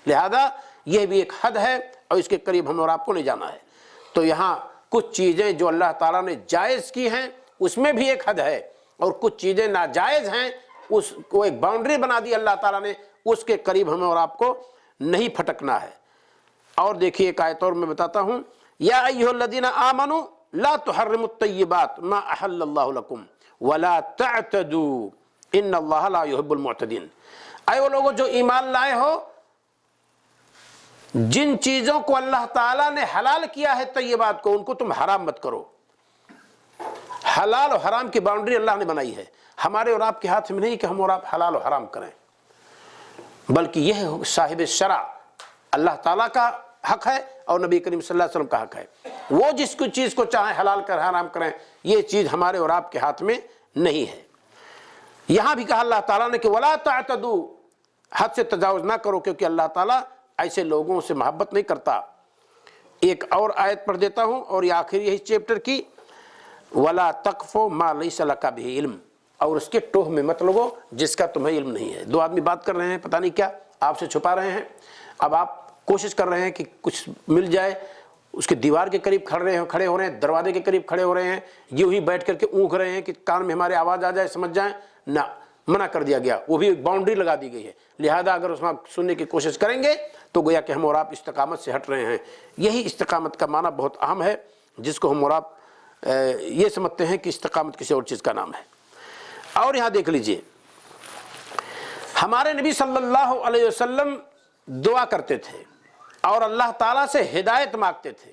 لہذا یہ بھی ایک حد ہے اور اس کے قریب ہم اور آپ کو نہیں جانا ہے۔ تو یہاں کچھ چیزیں جو اللہ تعالیٰ نے جائز کی ہیں اس میں بھی ایک حد ہے، اور کچھ چیزیں ناجائز ہیں اس کو ایک باؤنڈری بنا دی اللہ تعالیٰ نے، اس کے قریب ہمیں اور آپ کو نہیں پھٹکنا ہے۔ اور دیکھیے ایک آیت اور میں بتاتا ہوں، یا ایھا الذین آمنوا لا تحرموا الطیبات ما احل اللہ لکم ولا تعتدوا ان اللہ لا يحب المعتدین۔ اے وہ لوگوں جو ایمان لائے ہو، جن چیزوں کو اللہ تعالیٰ نے حلال کیا ہے طیبات کو، ان کو تم حرام مت کرو۔ حلال اور حرام کی باؤنڈری اللہ نے بنائی ہے، ہمارے اور آپ کے ہاتھ میں نہیں کہ ہم اور آپ حلال و حرام کریں، بلکہ یہ صاحب شرع اللہ تعالیٰ کا حق ہے اور نبی کریم صلی اللہ علیہ وسلم کا حق ہے۔ وہ جس کو چیز کو چاہیں حلال کر حرام کریں، یہ چیز ہمارے اور آپ کے ہاتھ میں نہیں ہے۔ یہاں بھی کہا اللہ تعالیٰ نے کہ وَلَا تَعْتَدُوا، حد سے تجاوز نہ کرو، کیونکہ اللہ تعالیٰ ایسے لوگوں سے محبت نہیں کرتا۔ ایک اور آیت پڑھ دیتا ہوں، اور یہ آخری یہی چیپٹر کی، وَلَا تَقْفُ مَا لَيْسَ لَكَ بِهِ علم، اور اس کے ٹوہ میں مت لگو جس کا تمہیں علم نہیں ہے۔ دو آدمی بات کر رہے ہیں، پتہ نہیں کیا آپ سے چھپا رہے ہیں، اب آپ کوشش کر رہے ہیں کہ کچھ مل جائے، اس کے دیوار کے قریب کھڑے ہو رہے ہیں، دروازے کے قریب کھڑے ہو رہے ہیں، یوں ہی بیٹھ کر کے اونگھ رہے ہیں کہ کان میں ہمارے آواز آ جائے، سمجھ جائیں، نہ، منع کر دیا گیا، وہ بھی ایک باؤنڈری لگا دی گئی ہے۔ لہذا اگر اس وقت سننے کی کوشش کریں گے تو گویا کہ ہم اور آپ استقامت سے ہٹ رہے ہیں۔ یہی استقامت کا معنی بہت اہم ہے، جس کو ہم اور آپ یہ سمجھتے ہیں کہ استقامت کسی اور چیز کا نام ہے۔ اور یہاں دیکھ لیجئے، ہمارے نبی صلی اللہ علیہ وسلم دعا کرتے تھے اور اللہ تعالیٰ سے ہدایت مانگتے تھے۔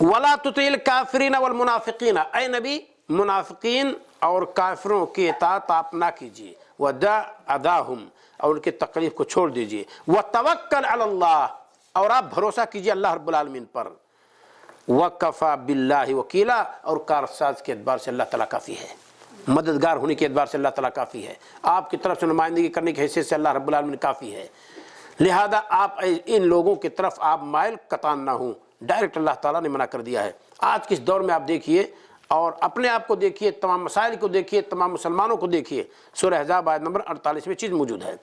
ولا تطع الکافرین والمنافقین، اے نبی منافقین اور کافروں کی اطاعت آپ نہ کیجیے، ودع اذاہم، اور ان کی تکلیف کو چھوڑ دیجیے، وتوکل علی اللہ، اور آپ بھروسہ کیجیے اللہ رب العالمین پر، وکفی باللہ وکیلا، اور کارساز کے اعتبار سے اللہ تعالیٰ کافی ہے، مددگار ہونے کے اعتبار سے اللہ تعالیٰ کافی ہے، آپ کی طرف سے نمائندگی کرنے کی حیثیت سے اللہ رب العالمین کافی ہے، لہذا آپ ان لوگوں کی طرف آپ مائل قطعاً نہ ہوں، ڈائریکٹ اللہ تعالیٰ نے منع کر دیا ہے۔ آج کے اس دور میں آپ دیکھیے اور اپنے آپ کو دیکھیے، تمام مسائل کو دیکھیے، تمام مسلمانوں کو دیکھیے، سورہ احزاب آیت نمبر 48 میں چیز موجود ہے،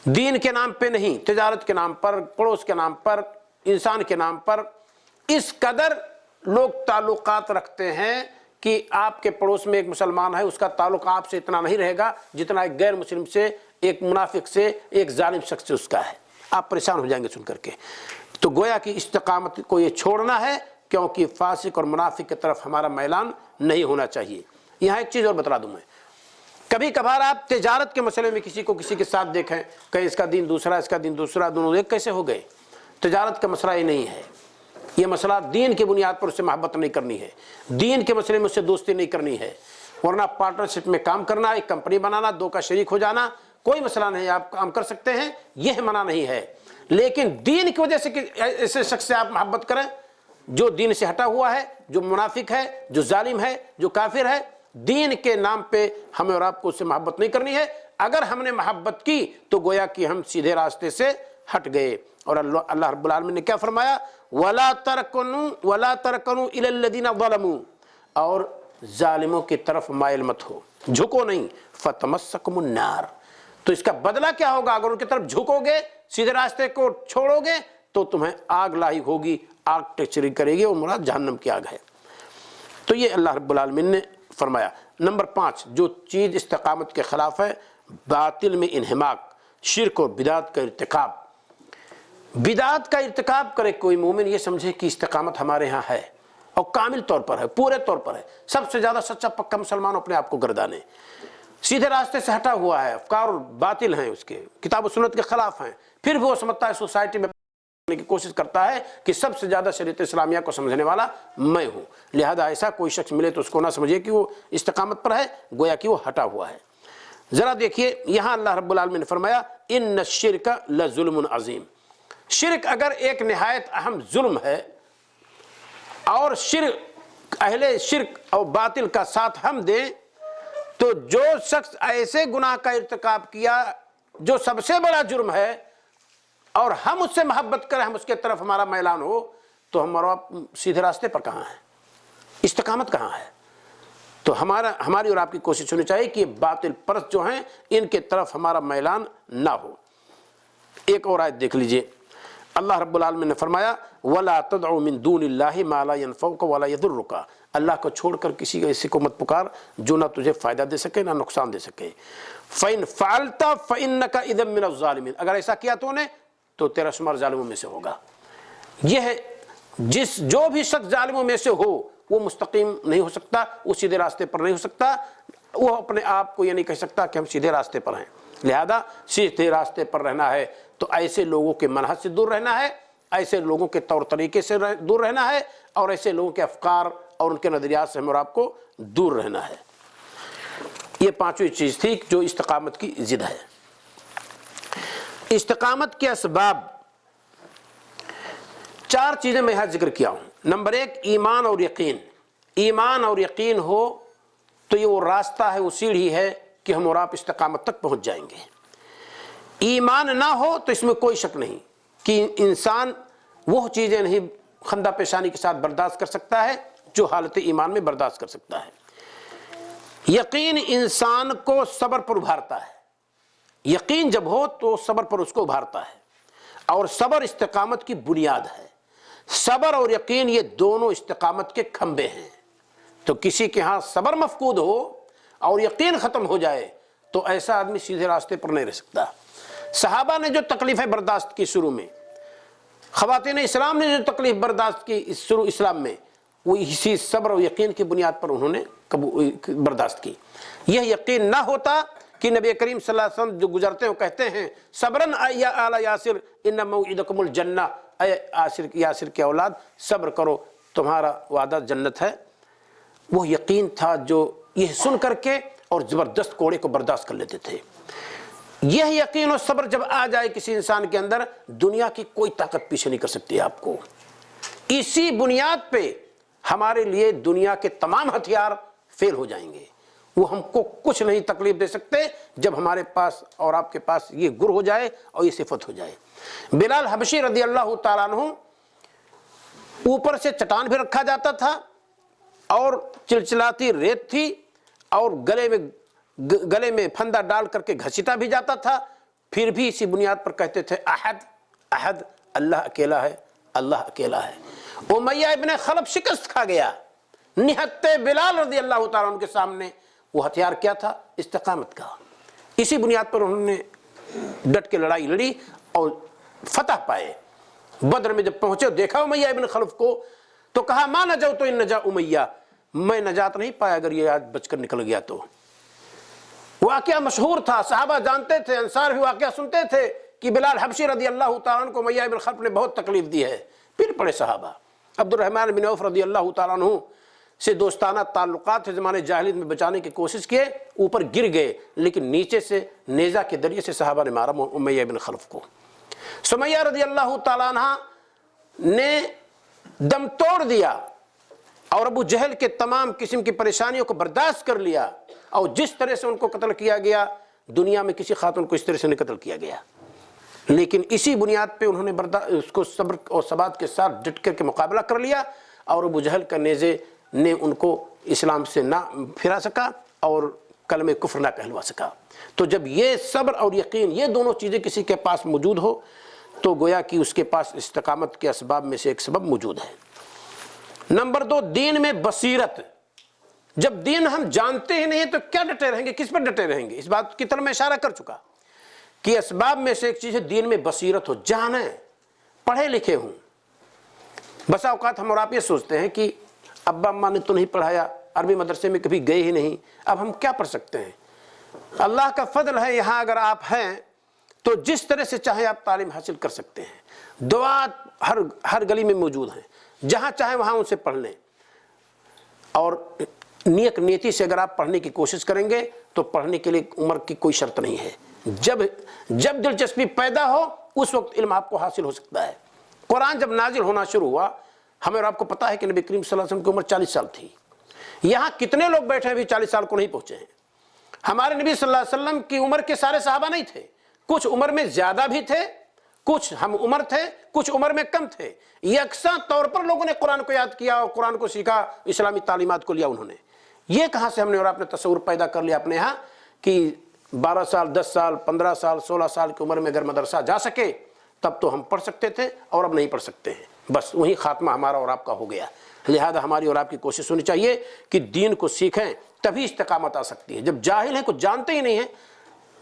دین کے نام پہ نہیں، تجارت کے نام پر، پڑوس کے نام پر، انسان کے نام پر اس قدر لوگ تعلقات رکھتے ہیں کہ آپ کے پڑوس میں ایک مسلمان ہے، اس کا تعلق آپ سے اتنا نہیں رہے گا جتنا ایک غیر مسلم سے، ایک منافق سے، ایک ظالم شخص سے اس کا ہے۔ آپ پریشان ہو جائیں گے سن کر کے۔ تو گویا کہ استقامت کو یہ چھوڑنا ہے، کیونکہ فاسق اور منافق کی طرف ہمارا میلان نہیں ہونا چاہیے۔ یہاں ایک چیز اور بتلا دوں میں، کبھی کبھار آپ تجارت کے مسئلے میں کسی کو کسی کے ساتھ دیکھیں کہ اس کا دین دوسرا، اس کا دین دوسرا، دونوں ایک کیسے ہو گئے؟ تجارت کا مسئلہ یہ نہیں ہے، یہ مسئلہ دین کی بنیاد پر اس سے محبت نہیں کرنی ہے، دین کے مسئلے میں اس سے دوستی نہیں کرنی ہے، ورنہ پارٹنرشپ میں کام کرنا، ایک کمپنی بنانا، دو کا شریک ہو جانا کوئی مسئلہ نہیں، آپ کام کر سکتے ہیں، یہ منع نہیں ہے، لیکن دین کی وجہ سے ایسے شخص سے آپ محبت کریں جو دین سے ہٹا ہوا ہے، جو منافق ہے، جو ظالم ہے، جو کافر ہے، دین کے نام پہ ہمیں اور آپ کو اس سے محبت نہیں کرنی ہے۔ اگر ہم نے محبت کی تو گویا کہ ہم سیدھے راستے سے ہٹ گئے، اور اللہ رب العالمین نے کیا فرمایا؟ وَلَا تَرْكَنُوا إِلَى الَّذِينَ ظَلَمُوا، اور ظالموں کی طرف مائل مت ہو، جھکو نہیں، فَتَمَسَّكُمُ النَّارِ، تو اس کا بدلہ کیا ہوگا؟ اگر ان کی طرف جھکو گے، سیدھے راستے کو چھوڑو گے تو تمہیں آگ لاحق ہوگی، آگ ٹچری کرے گی، اور مراد جہنم کی آگ ہے۔ تو یہ اللہ رب العالمین نے فرمایا۔ نمبر 5 جو چیز استقامت کے خلاف ہے، باطل میں انہماک، شرک اور بدعت کا ارتکاب۔ بدعت کا ارتکاب کرے کوئی مومن، یہ سمجھے کہ استقامت ہمارے ہاں ہے اور کامل طور پر ہے، پورے طور پر ہے، سب سے زیادہ سچا پکا مسلمان اپنے آپ کو گردانے، سیدھے راستے سے ہٹا ہوا ہے، افکار باطل ہیں اس کے، کتاب و سنت کے خلاف ہیں، پھر بھی وہ سمجھتا ہے سوسائٹی میں کی کوشش کرتا ہے کہ سب سے زیادہ شریعت اسلامیہ کو سمجھنے والا میں ہوں، لہذا ایسا کوئی شخص ملے تو اس کو نہ سمجھے کہ وہ استقامت پر ہے، گویا کہ وہ ہٹا ہوا ہے۔ ذرا دیکھیے یہاں اللہ رب العالمین نے فرمایا ان الشرک لظلم عظیم، شرک اگر ایک نہایت اہم ظلم ہے، اور شرک اہل شرک اور باطل کا ساتھ ہم دیں تو جو شخص ایسے گناہ کا ارتکاب کیا جو سب سے بڑا جرم ہے، اور ہم اس سے محبت کریں، ہم اس کے طرف ہمارا میلان ہو، تو ہمارا سیدھے راستے پر کہاں ہے؟ استقامت کہاں ہے؟ تو ہماری اور آپ کی کوشش ہونی چاہیے کہ باطل پرست جو ہیں ان کے طرف ہمارا میلان نہ ہو۔ ایک اور آیت دیکھ لیجئے، اللہ رب العالمین نے فرمایا وَلَا تَدْعُ مِن دُونِ اللَّهِ مَا لَا يَنفَعُكَ وَلَا يَضُرُّكَ، اللہ کو چھوڑ کر کسی ایسے کو مت پکار جو نہ تجھے فائدہ دے سکے نہ نقصان دے سکے۔ فَإِن فَعَلْتَ فَإِنَّكَ إِذًا مِّنَ الظَّالِمِينَ، اگر ایسا کیا تو نے تو تیرا شمار ظالموں میں سے ہوگا۔ یہ ہے جو بھی شخص ظالموں میں سے ہو وہ مستقیم نہیں ہو سکتا، وہ سیدھے راستے پر نہیں ہو سکتا، وہ اپنے آپ کو یہ نہیں کہہ سکتا کہ ہم سیدھے راستے پر ہیں۔ لہذا سیدھے راستے پر رہنا ہے تو ایسے لوگوں کے منہج سے دور رہنا ہے، ایسے لوگوں کے طور طریقے سے دور رہنا ہے، اور ایسے لوگوں کے افکار اور ان کے نظریات سے ہم اور آپ کو دور رہنا ہے۔ یہ پانچویں چیز تھی جو استقامت کی ضد ہے۔ استقامت کے اسباب 4 چیزیں میں یہاں ذکر کیا ہوں۔ نمبر 1 ایمان اور یقین، ایمان اور یقین ہو تو یہ وہ راستہ ہے، وہ سیڑھی ہے کہ ہم اور آپ استقامت تک پہنچ جائیں گے۔ ایمان نہ ہو تو اس میں کوئی شک نہیں کہ انسان وہ چیزیں نہیں خندہ پیشانی کے ساتھ برداشت کر سکتا ہے جو حالت ایمان میں برداشت کر سکتا ہے۔ یقین انسان کو صبر پر ابھارتا ہے، یقین جب ہو تو صبر پر اس کو ابھارتا ہے، اور صبر استقامت کی بنیاد ہے۔ صبر اور یقین یہ دونوں استقامت کے کھمبے ہیں، تو کسی کے ہاں صبر مفقود ہو اور یقین ختم ہو جائے تو ایسا آدمی سیدھے راستے پر نہیں رہ سکتا۔ صحابہ نے جو تکلیفیں برداشت کی شروع میں، خواتین اسلام نے جو تکلیف برداشت کی شروع اسلام میں، وہ اسی صبر و یقین کی بنیاد پر انہوں نے برداشت کی۔ یہ یقین نہ ہوتا کہ نبی کریم صلی اللہ علیہ وسلم جو گزرتے ہیں وہ کہتے ہیں صبرن یا آل یاسر ان موعدکم الجنہ، اے یاسر کی اولاد صبر کرو، تمہارا وعدہ جنت ہے، وہ یقین تھا جو یہ سن کر کے اور زبردست کوڑے کو برداشت کر لیتے تھے۔ یہ یقین اور صبر جب آ جائے کسی انسان کے اندر، دنیا کی کوئی طاقت پیچھے نہیں کر سکتی آپ کو۔ اسی بنیاد پہ ہمارے لیے دنیا کے تمام ہتھیار فیل ہو جائیں گے، وہ ہم کو کچھ نہیں تکلیف دے سکتے جب ہمارے پاس اور آپ کے پاس یہ گر ہو جائے اور یہ صفت ہو جائے۔ بلال حبشی رضی اللہ تعالیٰ عنہ، اوپر سے چٹان بھی رکھا جاتا تھا اور چلچلاتی ریت تھی اور گلے میں پھندا ڈال کر کے گھسیٹا بھی جاتا تھا، پھر بھی اسی بنیاد پر کہتے تھے احد احد، اللہ اکیلا ہے، اللہ اکیلا ہے۔ امیہ ابن خلف شکست کھا گیا، نہتے بلال رضی اللہ تعالیٰ عنہ کے سامنے وہ ہتھیار کیا تھا؟ استقامت کا۔ اسی بنیاد پر انہوں نے ڈٹ کے لڑائی لڑی اور فتح پائے۔ بدر میں جب پہنچے دیکھا امیہ ابن خلف کو تو کہا ما نجوت ان نجا امیہ، میں نجات نہیں پایا اگر یہ آج بچ کر نکل گیا تو۔ واقعہ مشہور تھا، صحابہ جانتے تھے، انصار بھی واقعہ سنتے تھے کہ بلال حبشی رضی اللہ تعالیٰ عنہ کو امیہ ابن خلف نے بہت تکلیف دی ہے۔ پھر پڑے صحابہ، عبد الرحمن بن عوف رضی اللہ تعالیٰ عنہ سے دوستانہ تعلقات تھے، زمانے جاہلیت میں بچانے کی کوشش کیے، اوپر گر گئے لیکن نیچے سے نیزہ کے ذریعے سے صحابہ نے مارا امیہ بن خلف کو۔ سمیہ رضی اللہ تعالیٰ عنہ نے دم توڑ دیا اور ابو جہل کے تمام قسم کی پریشانیوں کو برداشت کر لیا، اور جس طرح سے ان کو قتل کیا گیا دنیا میں کسی خاتون کو اس طرح سے نہیں قتل کیا گیا، لیکن اسی بنیاد پہ انہوں نے اس کو صبر اور ثبات کے ساتھ ڈٹ کر کے مقابلہ کر لیا، اور ابو جہل کا نیزے نے ان کو اسلام سے نہ پھرا سکا اور کلمہ کفر نہ کہلوا سکا۔ تو جب یہ صبر اور یقین یہ دونوں چیزیں کسی کے پاس موجود ہو تو گویا کہ اس کے پاس استقامت کے اسباب میں سے ایک سبب موجود ہے۔ نمبر 2، دین میں بصیرت۔ جب دین ہم جانتے ہی نہیں تو کیا ڈٹے رہیں گے، کس پر ڈٹے رہیں گے؟ اس بات کی طرف میں اشارہ کر چکا کہ اسباب میں سے ایک چیز ہے دین میں بصیرت ہو، جانیں، پڑھے لکھے ہوں۔ بسا اوقات ہم اور آپ یہ سوچتے ہیں کہ ابا اماں نے تو نہیں پڑھایا، عربی مدرسے میں کبھی گئے ہی نہیں، اب ہم کیا پڑھ سکتے ہیں؟ اللہ کا فضل ہے، یہاں اگر آپ ہیں تو جس طرح سے چاہیں آپ تعلیم حاصل کر سکتے ہیں۔ دعات ہر گلی میں موجود ہیں، جہاں چاہیں وہاں ان سے پڑھ لیں، اور نیتی سے اگر آپ پڑھنے کی کوشش کریں گے تو پڑھنے کے لیے عمر کی کوئی شرط نہیں ہے۔ جب دلچسپی پیدا ہو اس وقت علم آپ کو حاصل ہو سکتا ہے۔ قرآن جب نازل ہونا شروع ہوا، ہمیں اور آپ کو پتہ ہے کہ نبی کریم صلی اللہ علیہ وسلم کی عمر 40 سال تھی۔ یہاں کتنے لوگ بیٹھے ہیں بھی 40 سال کو نہیں پہنچے ہیں؟ ہمارے نبی صلی اللہ علیہ وسلم کی عمر کے سارے صحابہ نہیں تھے، کچھ عمر میں زیادہ بھی تھے، کچھ ہم عمر تھے، کچھ عمر میں کم تھے۔ یکساں طور پر لوگوں نے قرآن کو یاد کیا اور قرآن کو سیکھا، اسلامی تعلیمات کو لیا انہوں نے۔ یہ کہاں سے ہم نے اور آپ نے تصور پیدا کر لیا اپنے ہاں کہ 12 سال 10 سال 15 سال 16 سال کی عمر میں اگر مدرسہ جا سکے تب تو ہم پڑھ سکتے تھے اور اب نہیں پڑھ سکتے ہیں، بس وہیں خاتمہ ہمارا اور آپ کا ہو گیا۔ لہذا ہماری اور آپ کی کوشش ہونی چاہیے کہ دین کو سیکھیں، تبھی استقامت آ سکتی ہے۔ جب جاہل ہیں، کچھ جانتے ہی نہیں ہیں،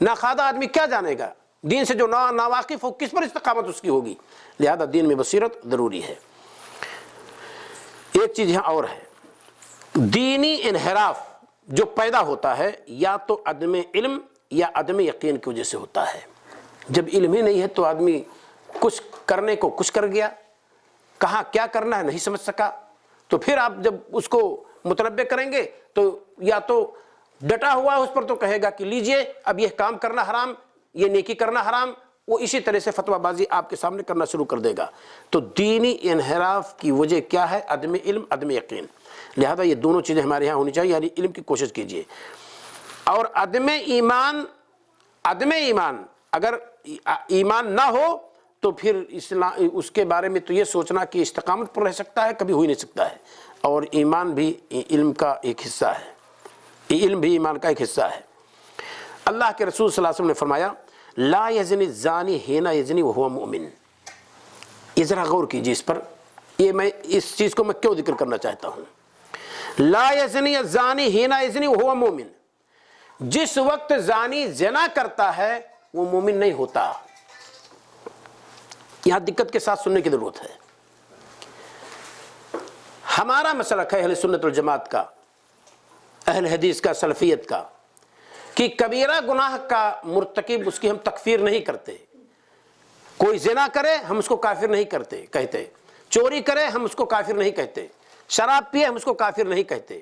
ناخواندہ آدمی کیا جانے گا؟ دین سے جو ناواقف ہو کس پر استقامت اس کی ہوگی؟ لہذا دین میں بصیرت ضروری ہے۔ ایک چیز یہاں اور ہے، دینی انحراف جو پیدا ہوتا ہے یا تو عدم علم یا عدم یقین کی وجہ سے ہوتا ہے۔ جب علم ہی نہیں ہے تو آدمی کچھ کرنے کو کچھ کر گیا، کہاں کیا کرنا ہے نہیں سمجھ سکا، تو پھر آپ جب اس کو متنبع کریں گے تو یا تو ڈٹا ہوا اس پر تو کہے گا کہ لیجئے اب یہ کام کرنا حرام، یہ نیکی کرنا حرام، وہ اسی طرح سے فتویٰ بازی آپ کے سامنے کرنا شروع کر دے گا۔ تو دینی انحراف کی وجہ کیا ہے؟ عدم علم، عدم یقین۔ لہذا یہ دونوں چیزیں ہمارے یہاں ہونی چاہیے، یعنی علم کی کوشش کیجیے۔ اور عدم ایمان اگر ایمان نہ ہو تو پھر اس کے بارے میں تو یہ سوچنا کہ استقامت پر رہ سکتا ہے، کبھی ہو ہی نہیں سکتا ہے۔ اور ایمان بھی علم کا ایک حصہ ہے، علم بھی ایمان کا ایک حصہ ہے۔ اللہ کے رسول صلی اللہ علیہ وسلم نے فرمایا لا یزنی الزانی حین یزنی وہو مؤمن۔ یہ ذرا غور کیجیے اس پر، یہ میں اس چیز کو میں کیوں ذکر کرنا چاہتا ہوں۔ لا یزنی الزانی حین یزنی وہو مؤمن، جس وقت زانی زنا کرتا ہے وہ مومن نہیں ہوتا۔ یہاں دقت کے ساتھ سننے کی ضرورت ہے۔ ہمارا مسلک ہے اہل سنت والجماعت کا، اہل حدیث کا، سلفیت کا، کہ کبیرہ گناہ کا مرتکب اس کی ہم تکفیر نہیں کرتے۔ کوئی زنا کرے ہم اس کو کافر نہیں کہتے، چوری کرے ہم اس کو کافر نہیں کہتے، شراب پیے ہم اس کو کافر نہیں کہتے.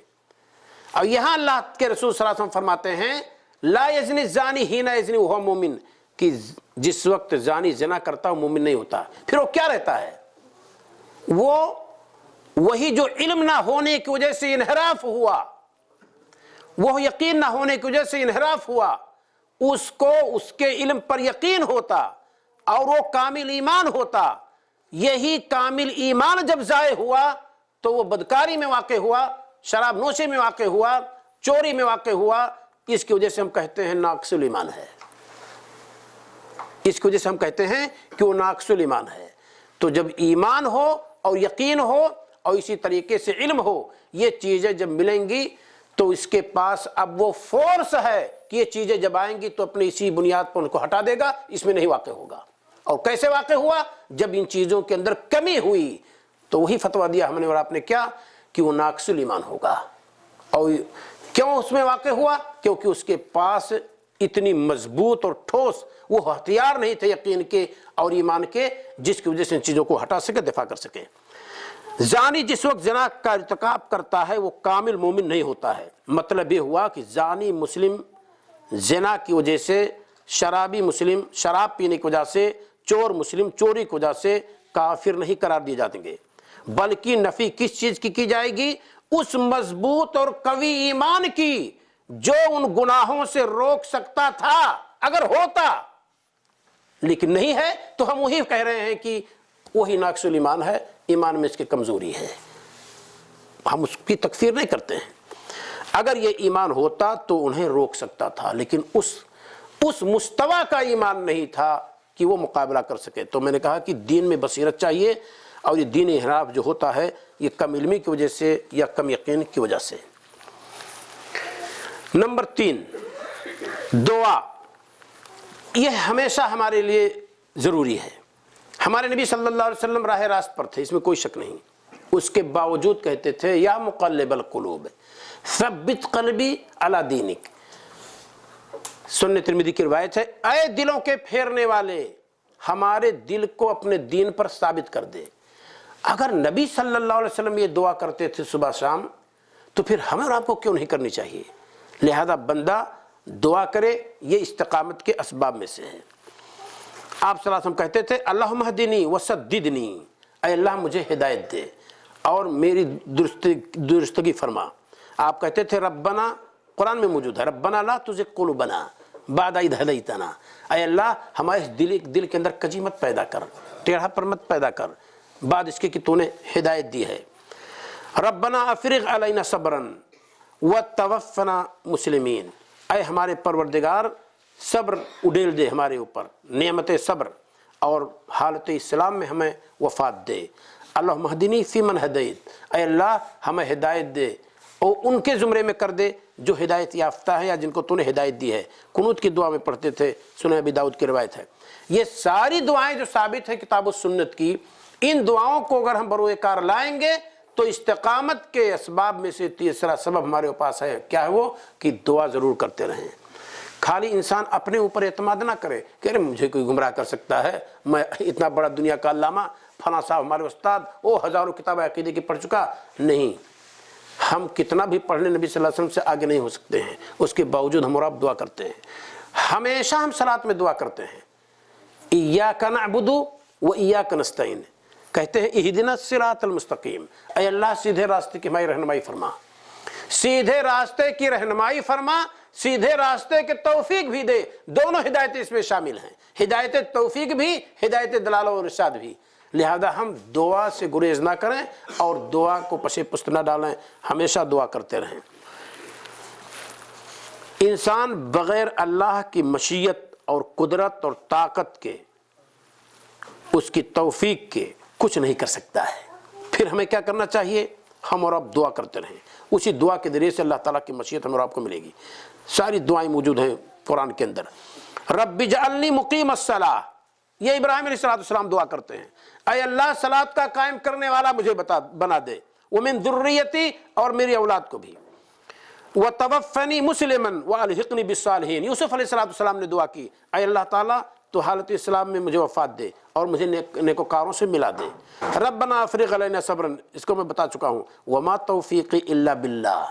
اور یہاں اللہ کے رسول صلی اللہ علیہ وسلم فرماتے ہیں لا یزنی الزانی حین یزنی وہو مومن، کہ جس وقت زانی زنا کرتا وہ مومن نہیں ہوتا. پھر وہ کیا رہتا ہے؟ وہ وہی جو علم نہ ہونے کی وجہ سے انحراف ہوا، وہ یقین نہ ہونے کی وجہ سے انحراف ہوا، اس کو اس کے علم پر یقین ہوتا اور وہ کامل ایمان ہوتا. یہی کامل ایمان جب ضائع ہوا تو وہ بدکاری میں واقع ہوا، شراب نوشی میں واقع ہوا، چوری میں واقع ہوا. اس کی وجہ سے ہم کہتے ہیں ناقص الایمان ہے. اس کی وجہ سے ہم کہتے ہیں کہ وہ ناقص الایمان ہے. تو جب ایمان ہو اور یقین ہو اور اسی طریقے سے علم ہو، یہ چیزیں جب ملیں گی تو اس کے پاس اب وہ فورس ہے کہ یہ چیزیں جب آئیں گی تو اپنی اسی بنیاد پر ان کو ہٹا دے گا، اس میں نہیں واقع ہوگا. اور کیسے واقع ہوا؟ جب ان چیزوں کے اندر کمی ہوئی تو وہی فتویٰ دیا ہم نے اور آپ نے کیا کہ وہ ناقص الایمان ہوگا. اور کیوں اس میں واقع ہوا؟ کیونکہ اس کے پاس اتنی مضبوط اور ٹھوس وہ ہتھیار نہیں تھے یقین کے اور ایمان کے، جس کی وجہ سے ان چیزوں کو ہٹا سکے، دفاع کر سکے. زانی جس وقت زنا کا ارتکاب کرتا ہے وہ کامل مومن نہیں ہوتا ہے. مطلب یہ ہوا کہ زانی مسلم زنا کی وجہ سے، شرابی مسلم شراب پینے کی وجہ سے، چور مسلم چوری کی وجہ سے کافر نہیں قرار دیے جاتے گے، بلکہ نفی کس چیز کی جائے گی؟ اس مضبوط اور قوی ایمان کی جو ان گناہوں سے روک سکتا تھا اگر ہوتا، لیکن نہیں ہے تو ہم وہی کہہ رہے ہیں کہ وہی ناقص الایمان ہے، ایمان میں اس کی کمزوری ہے. ہم اس کی تکفیر نہیں کرتے ہیں. اگر یہ ایمان ہوتا تو انہیں روک سکتا تھا، لیکن اس مستوی کا ایمان نہیں تھا کہ وہ مقابلہ کر سکے. تو میں نے کہا کہ دین میں بصیرت چاہیے، اور یہ دین انحراف جو ہوتا ہے یہ کم علمی کی وجہ سے یا کم یقین کی وجہ سے. نمبر 3، دعا. یہ ہمیشہ ہمارے لیے ضروری ہے. ہمارے نبی صلی اللہ علیہ وسلم راہ راست پر تھے، اس میں کوئی شک نہیں. اس کے باوجود کہتے تھے یا مقلب القلوب ثبت قلبی علی دینک. سنن ترمذی کی روایت ہے، اے دلوں کے پھیرنے والے ہمارے دل کو اپنے دین پر ثابت کر دے. اگر نبی صلی اللہ علیہ وسلم یہ دعا کرتے تھے صبح شام تو پھر ہمیں اور آپ کو کیوں نہیں کرنی چاہیے؟ لہذا بندہ دعا کرے، یہ استقامت کے اسباب میں سے ہے. آپ صلی اللہ علیہ وسلم کہتے تھے اللہم اہدنی وسددنی، اے اللہ مجھے ہدایت دے اور میری درستگی فرما. آپ کہتے تھے ربنا، قرآن میں موجود ہے ربنا لا تزغ قلوبنا بعد اذ ہدیتنا، اے اللہ ہمارے دل کے اندر کجی مت پیدا کر، ٹیڑھا پر مت پیدا کر بعد اس کے کہ تو نے ہدایت دی ہے. ربنا افرغ علینا صبرا وتوفنا مسلمین، اے ہمارے پروردگار صبر اڈیل دے ہمارے اوپر، نعمت صبر اور حالت اسلام میں ہمیں وفات دے. اللہم اہدنی فی من ہدیت، اے اللہ ہمیں ہدایت دے اور ان کے زمرے میں کر دے جو ہدایت یافتہ ہے یا جن کو تو نے ہدایت دی ہے. قنوت کی دعا میں پڑھتے تھے، سنن ابی داؤد کی روایت ہے. یہ ساری دعائیں جو ثابت ہے کتاب و سنت کی، ان دعاؤں کو اگر ہم بروئے کار لائیں گے تو استقامت کے اسباب میں سے تیسرا سبب ہمارے پاس ہے. کیا ہے وہ؟ کہ دعا ضرور کرتے رہیں. خالی انسان اپنے اوپر اعتماد نہ کرے کہ ارے مجھے کوئی گمراہ کر سکتا ہے، میں اتنا بڑا دنیا کا علامہ فلاں صاحب ہمارے استاد وہ ہزاروں کتابیں عقیدے کی پڑھ چکا. نہیں، ہم کتنا بھی پڑھنے نبی صلی اللہ علیہ وسلم سے آگے نہیں ہو سکتے ہیں، اس کے باوجود ہم اور آپ دعا کرتے ہیں. ہمیشہ ہم صلاۃ میں دعا کرتے ہیں ایاک نعبد و ایاک نستعین، کہتے ہیں اہدنا الصراط المستقیم، اے اللہ سیدھے راستے کی ہماری رہنمائی فرما، سیدھے راستے کی رہنمائی فرما، سیدھے راستے کے توفیق بھی دے. دونوں ہدایتیں اس میں شامل ہیں، ہدایت توفیق بھی، ہدایت دلالہ و ارشاد بھی. لہذا ہم دعا سے گریز نہ کریں اور دعا کو پشے پست نہ ڈالیں، ہمیشہ دعا کرتے رہیں. انسان بغیر اللہ کی مشیت اور قدرت اور طاقت کے، اس کی توفیق کے کچھ نہیں کر سکتا ہے. پھر ہمیں کیا کرنا چاہیے؟ ہم اور آپ دعا کرتے رہیں. اسی دعا کے ذریعے سے اللہ تعالیٰ کی مشیت ہم اور آپ کو ملے گی. ساری دعائیں موجود ہیں قرآن کے اندر. رب اجعلنی مقیم الصلاۃ، یہ ابراہیم علیہ السلام دعا کرتے ہیں، اے اللہ صلاۃ کا قائم کرنے والا مجھے بنا دے، ومن ذریتی، اور میری اولاد کو بھی، وتوفنی مسلما والحقنی بالصالحین. یوسف علیہ السلام نے دعا کی، اے اللہ تعالیٰ تو حالت اسلام میں مجھے وفات دے اور مجھے نیکوکاروں سے ملا دے۔ ربنا افرغ علینا صبرا، اس کو میں بتا چکا ہوں، وما توفیقی الا باللہ،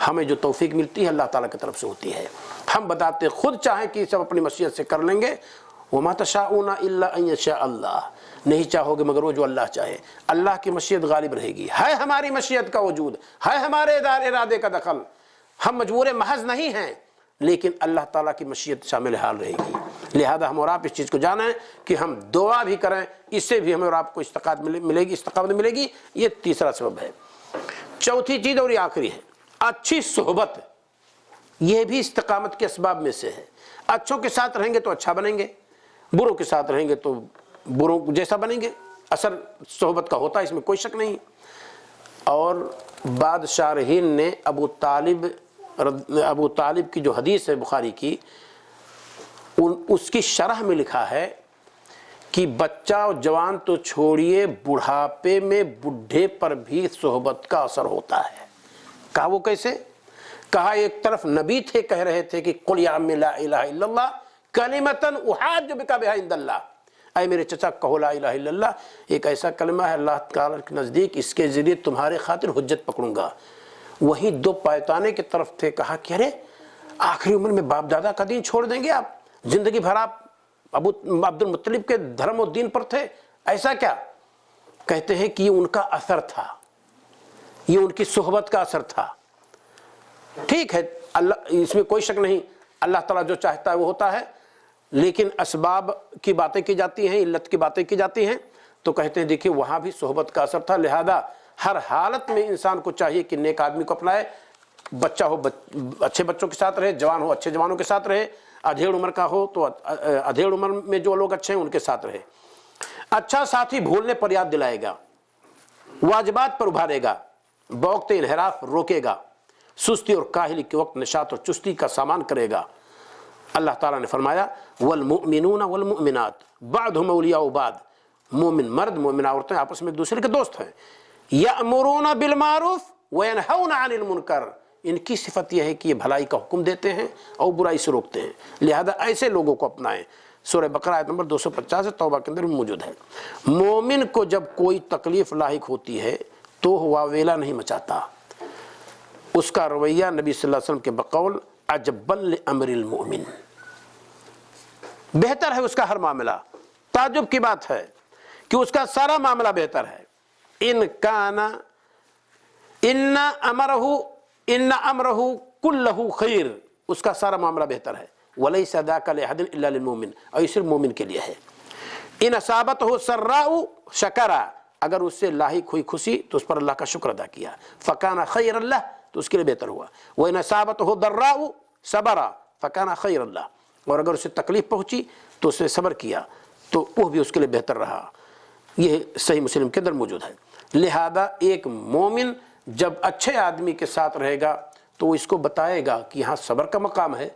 ہمیں جو توفیق ملتی ہے اللہ تعالیٰ کی طرف سے ہوتی ہے، ہم بتاتے خود چاہیں کہ سب اپنی مشیت سے کر لیں گے، وما تشاءون الا ان یشاء اللہ، نہیں چاہو گے مگر وہ جو اللہ چاہے، اللہ کی مشیت غالب رہے گی، ہے ہماری مشیت کا وجود، ہے ہمارے ارادے کا دخل، ہم مجبور محض نہیں ہیں، لیکن اللہ تعالیٰ کی مشیت شامل حال رہے گی۔ لہذا ہم اور آپ اس چیز کو جانیں کہ ہم دعا بھی کریں، اس سے بھی ہمیں اور آپ کو استقامت ملے گی۔ یہ تیسرا سبب ہے۔ چوتھی چیز اور یہ آخری ہے، اچھی صحبت، یہ بھی استقامت کے اسباب میں سے ہے۔ اچھوں کے ساتھ رہیں گے تو اچھا بنیں گے، بروں کے ساتھ رہیں گے تو بروں جیسا بنیں گے، اثر صحبت کا ہوتا ہے، اس میں کوئی شک نہیں۔ اور بعد شارحین نے ابو طالب کی جو حدیث ہے بخاری کی، اس کی شرح میں لکھا ہے کہ بچہ اور جوان تو چھوڑیے، بڑھاپے میں بڈھے پر بھی صحبت کا اثر ہوتا ہے۔ کہا وہ کیسے؟ کہا ایک طرف نبی تھے، کہہ رہے تھے کہ قل یا عم لا الہ الا اللہ کلمۃ احاج بک بہا عند اللہ، اے میرے چچا کہو لا الہ الا اللہ، ایک ایسا کلمہ ہے اللہ تعالیٰ کے نزدیک، اس کے ذریعے تمہارے خاطر حجت پکڑوں گا۔ وہیں دو پایتانے کی طرف تھے، کہا کہ ارے آخری عمر میں باپ دادا کا دین چھوڑ دیں گے آپ؟ زندگی بھر آپ عبد المطلب کے دھرم و دین پر تھے، ایسا کیا؟ کہتے ہیں کہ یہ ان کا اثر تھا، یہ ان کی صحبت کا اثر تھا۔ ٹھیک ہے، اللہ اس میں کوئی شک نہیں، اللہ تعالیٰ جو چاہتا ہے وہ ہوتا ہے، لیکن اسباب کی باتیں کی جاتی ہیں، علت کی باتیں کی جاتی ہیں، تو کہتے ہیں دیکھیے وہاں بھی صحبت کا اثر تھا۔ لہذا ہر حالت میں انسان کو چاہیے کہ نیک آدمی کو اپنائے، بچہ ہو اچھے بچوں کے ساتھ رہے، جوان ہو اچھے جوانوں کے ساتھ رہے، ادھیڑ عمر کا ہو تو ادھیڑ عمر میں جو لوگ اچھے ہیں ان کے ساتھ رہے۔ اچھا ساتھی بھولنے پر یاد دلائے گا، واجبات پر ابھارے گا، بوقت انحراف روکے گا، سستی اور کاہلی کے وقت نشاط اور چستی کا سامان کرے گا۔ اللہ تعالیٰ نے فرمایا والمؤمنون والمؤمنات بعضهم اولیاء بعض، مومن مرد مومن عورتیں آپس میں ایک دوسرے کے دوست ہیں۔ یأمرون بالمعروف وینہون عن المنکر، ان کی صفت یہ ہے کہ یہ بھلائی کا حکم دیتے ہیں اور برائی سے روکتے ہیں، لہذا ایسے لوگوں کو اپنائیں۔ سورہ بقرہ آیت نمبر 250 ہے، توبہ کے اندر موجود ہے۔ مومن کو جب کوئی تکلیف لاحق ہوتی ہے تو واویلا نہیں مچاتا، اس کا رویہ نبی صلی اللہ علیہ وسلم کے بقول عجبا لامر المؤمن، بہتر ہے اس کا ہر معاملہ، تعجب کی بات ہے کہ اس کا سارا معاملہ بہتر ہے۔ ان امرہ کلہ خیر، اس کا سارا معاملہ بہتر ہے۔ ولیس ذاک لأحد الا للمؤمن، اور یہ صرف مومن کے لیے ہے۔ ان اصابتہ سراء شکر، اگر اس سے لاحق ہوئی خوشی تو اس پر اللہ کا شکر ادا کیا، فکان خیر اللہ، تو اس کے لیے بہتر ہوا۔ وَإِنْ أَصَابَتْهُ ضَرَّاءُ صَبَرَ فَكَانَ خَيْرًا لَهُ، اور اگر اسے تکلیف پہنچی تو اس نے صبر کیا تو وہ بھی اس کے لیے بہتر رہا۔ یہ صحیح مسلم کے اندر موجود ہے۔ لہذا ایک مومن جب اچھے آدمی کے ساتھ رہے گا تو وہ اس کو بتائے گا کہ یہاں صبر کا مقام ہے